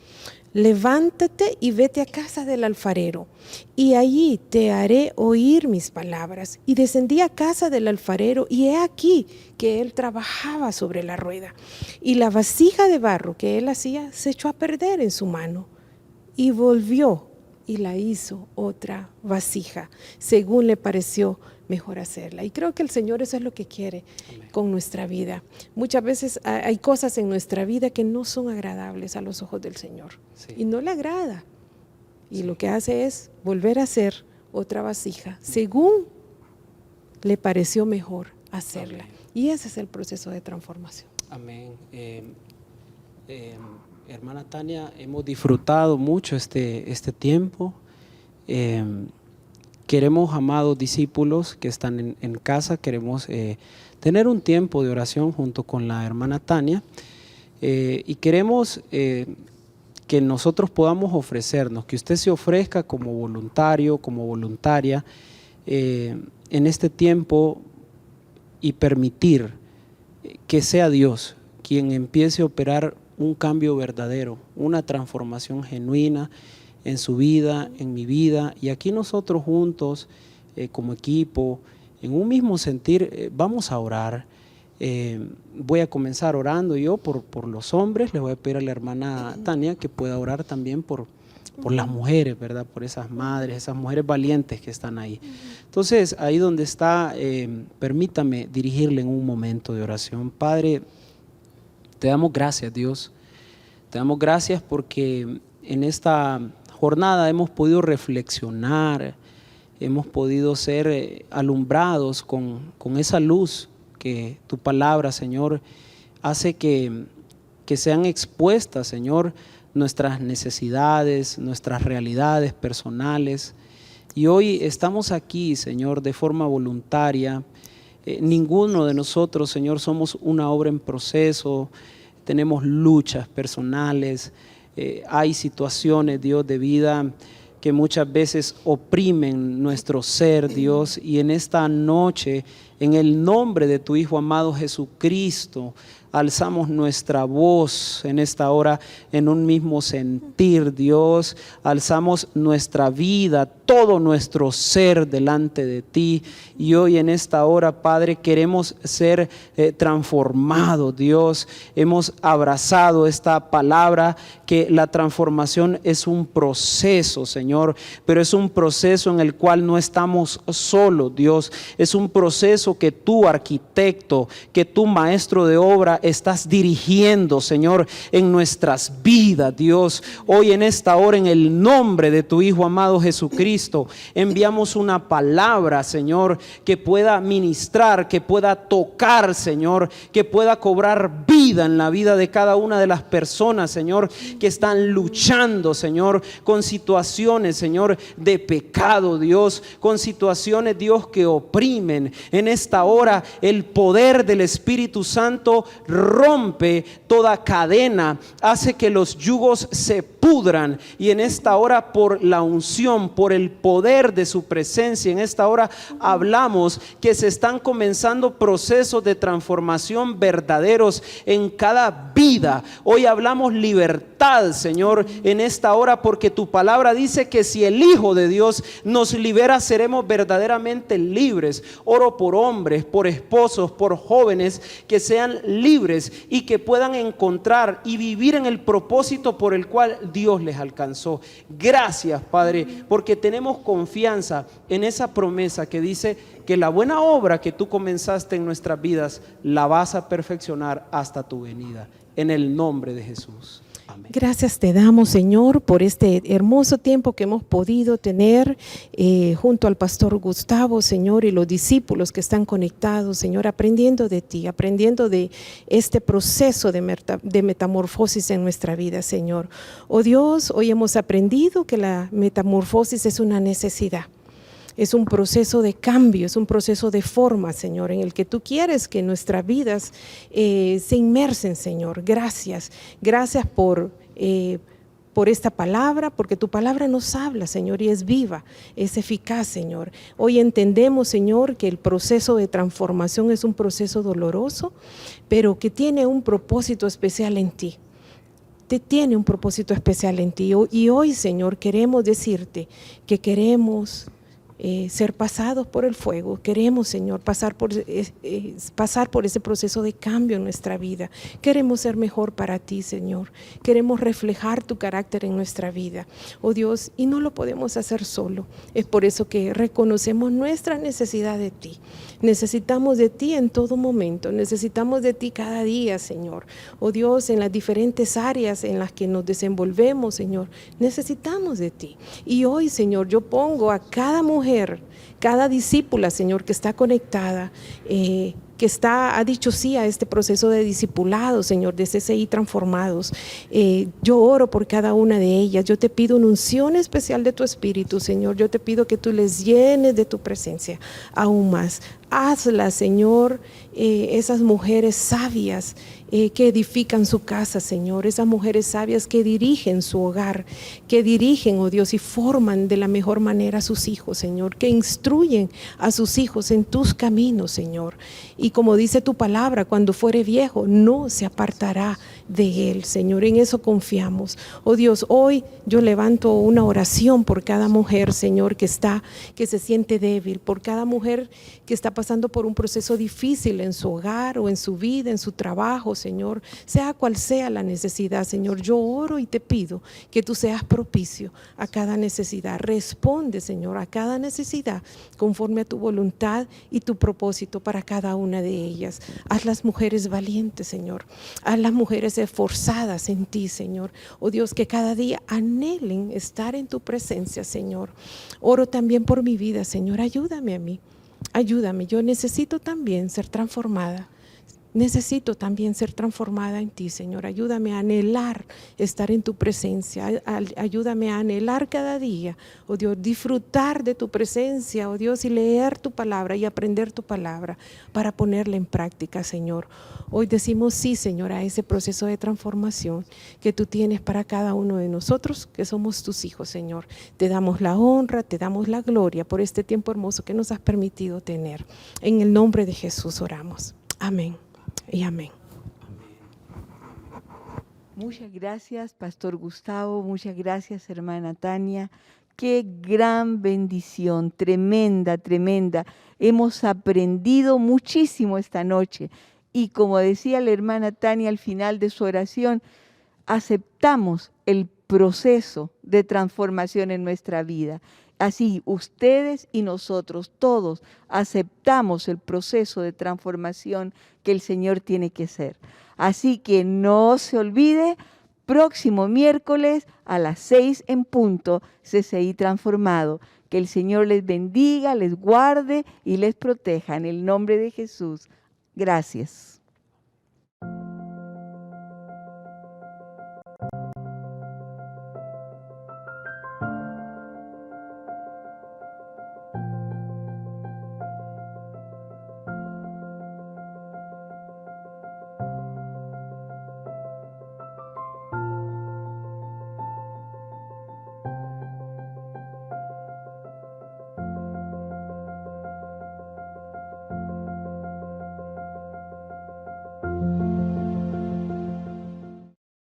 levántate y vete a casa del alfarero, y allí te haré oír mis palabras. Y descendí a casa del alfarero, y he aquí que él trabajaba sobre la rueda, y la vasija de barro que él hacía se echó a perder en su mano, y volvió y la hizo otra vasija, según le pareció mejor hacerla. Y creo que el Señor eso es lo que quiere con nuestra vida. Muchas veces hay cosas en nuestra vida que no son agradables a los ojos del Señor, sí, y no le agrada. Y sí, lo que hace es volver a hacer otra vasija, según le pareció mejor hacerla. Amén. Y ese es el proceso de transformación. Amén. Hermana Tania, hemos disfrutado mucho este tiempo. Queremos, amados discípulos que están en casa, queremos tener un tiempo de oración junto con la hermana Tania, y queremos que nosotros podamos ofrecernos, que usted se ofrezca como voluntario, como voluntaria en este tiempo, y permitir que sea Dios quien empiece a operar un cambio verdadero, una transformación genuina en su vida, en mi vida. Y aquí nosotros juntos, como equipo, en un mismo sentir, vamos a orar. Voy a comenzar orando yo por los hombres. Le voy a pedir a la hermana Tania que pueda orar también por las mujeres, ¿verdad? Por esas madres, esas mujeres valientes que están ahí. Entonces, ahí donde está, permítame dirigirle en un momento de oración. Padre, te damos gracias, Dios. Te damos gracias porque en esta jornada hemos podido reflexionar, hemos podido ser alumbrados con esa luz que tu palabra, Señor, hace que sean expuestas, Señor, nuestras necesidades, nuestras realidades personales. Y hoy estamos aquí, Señor, de forma voluntaria. Ninguno de nosotros, Señor, somos una obra en proceso. Tenemos luchas personales. Hay situaciones, Dios, de vida que muchas veces oprimen nuestro ser, Dios. Y en esta noche, en el nombre de tu Hijo amado Jesucristo, alzamos nuestra voz en esta hora en un mismo sentir, Dios. Alzamos nuestra vida, todo nuestro ser delante de ti. Y hoy en esta hora, Padre, queremos ser transformados, Dios. Hemos abrazado esta palabra, que la transformación es un proceso, Señor, pero es un proceso en el cual no estamos solos, Dios. Es un proceso que tú, arquitecto, que tú, maestro de obra, estás dirigiendo, Señor, en nuestras vidas, Dios. Hoy en esta hora, en el nombre de tu Hijo amado Jesucristo, enviamos una palabra, Señor, que pueda ministrar, que pueda tocar, Señor, que pueda cobrar vida en la vida de cada una de las personas, Señor, que están luchando, Señor, con situaciones, Señor, de pecado, Dios, con situaciones, Dios, que oprimen. En esta hora, el poder del Espíritu Santo rompe toda cadena, hace que los yugos se pudran. Y en esta hora, por la unción, por el poder de su presencia, en esta hora hablamos que se están comenzando procesos de transformación verdaderos en cada vida. Hoy hablamos libertad, Señor, en esta hora, porque tu palabra dice que si el Hijo de Dios nos libera, seremos verdaderamente libres. Oro por hombres, por esposos, por jóvenes que sean libres y que puedan encontrar y vivir en el propósito por el cual Dios les alcanzó. Gracias, Padre, porque tenemos confianza en esa promesa que dice que la buena obra que tú comenzaste en nuestras vidas la vas a perfeccionar hasta tu venida. En el nombre de Jesús. Amén. Gracias te damos, Señor, por este hermoso tiempo que hemos podido tener junto al pastor Gustavo, Señor, y los discípulos que están conectados, Señor, aprendiendo de ti, aprendiendo de este proceso de metamorfosis en nuestra vida, Señor. Oh Dios, hoy hemos aprendido que la metamorfosis es una necesidad. Es un proceso de cambio, es un proceso de forma, Señor, en el que tú quieres que nuestras vidas se inmersen, Señor. Gracias, gracias por por esta palabra, porque tu palabra nos habla, Señor, y es viva, es eficaz, Señor. Hoy entendemos, Señor, que el proceso de transformación es un proceso doloroso, pero que tiene un propósito especial en ti. Tiene un propósito especial en ti. Y hoy, Señor, queremos decirte que queremos ser pasados por el fuego. Queremos, Señor, pasar por ese proceso de cambio en nuestra vida. Queremos ser mejor para ti, Señor. Queremos reflejar tu carácter en nuestra vida, oh Dios, y no lo podemos hacer solo. Es por eso que reconocemos nuestra necesidad de ti. Necesitamos de ti en todo momento, necesitamos de ti cada día, Señor. Oh Dios, en las diferentes áreas en las que nos desenvolvemos, Señor, necesitamos de ti. Y hoy, Señor, yo pongo a cada mujer, cada discípula, Señor, que está conectada, que ha dicho sí a este proceso de discipulado, Señor, de CCI Transformados. Yo oro por cada una de ellas. Yo te pido una unción especial de tu Espíritu, Señor. Yo te pido que tú les llenes de tu presencia aún más. Hazlas, Señor, esas mujeres sabias que edifican su casa, Señor, esas mujeres sabias que dirigen su hogar, que dirigen, oh Dios, y forman de la mejor manera a sus hijos, Señor, que instruyen a sus hijos en tus caminos, Señor. Y como dice tu palabra, cuando fuere viejo, no se apartará de él, Señor. En eso confiamos. Oh Dios, hoy yo levanto una oración por cada mujer, Señor, que se siente débil, por cada mujer que está pasando por un proceso difícil en su hogar o en su vida, en su trabajo, Señor, sea cual sea la necesidad, Señor. Yo oro y te pido que tú seas propicio a cada necesidad. Responde, Señor, a cada necesidad conforme a tu voluntad y tu propósito para cada una de ellas. Haz las mujeres valientes, Señor. Haz las mujeres esforzadas en ti, Señor. Oh Dios, que cada día anhelen estar en tu presencia, Señor. Oro también por mi vida, Señor. Ayúdame a mí. Ayúdame. Yo necesito también ser transformada. Necesito también ser transformada en ti, Señor. Ayúdame a anhelar estar en tu presencia. Ayúdame a anhelar cada día, oh Dios, disfrutar de tu presencia, oh Dios, y leer tu palabra y aprender tu palabra para ponerla en práctica, Señor. Hoy decimos sí, Señor, a ese proceso de transformación que tú tienes para cada uno de nosotros, que somos tus hijos, Señor. Te damos la honra, te damos la gloria por este tiempo hermoso que nos has permitido tener. En el nombre de Jesús oramos. Amén. Y amén. Muchas gracias, Pastor Gustavo. Muchas gracias, hermana Tania. Qué gran bendición, tremenda, tremenda. Hemos aprendido muchísimo esta noche. Y como decía la hermana Tania al final de su oración, aceptamos el proceso de transformación en nuestra vida. Así, ustedes y nosotros, todos, aceptamos el proceso de transformación que el Señor tiene que hacer. Así que no se olvide, próximo miércoles a las 6 en punto, CCI Transformado. Que el Señor les bendiga, les guarde y les proteja. En el nombre de Jesús. Gracias.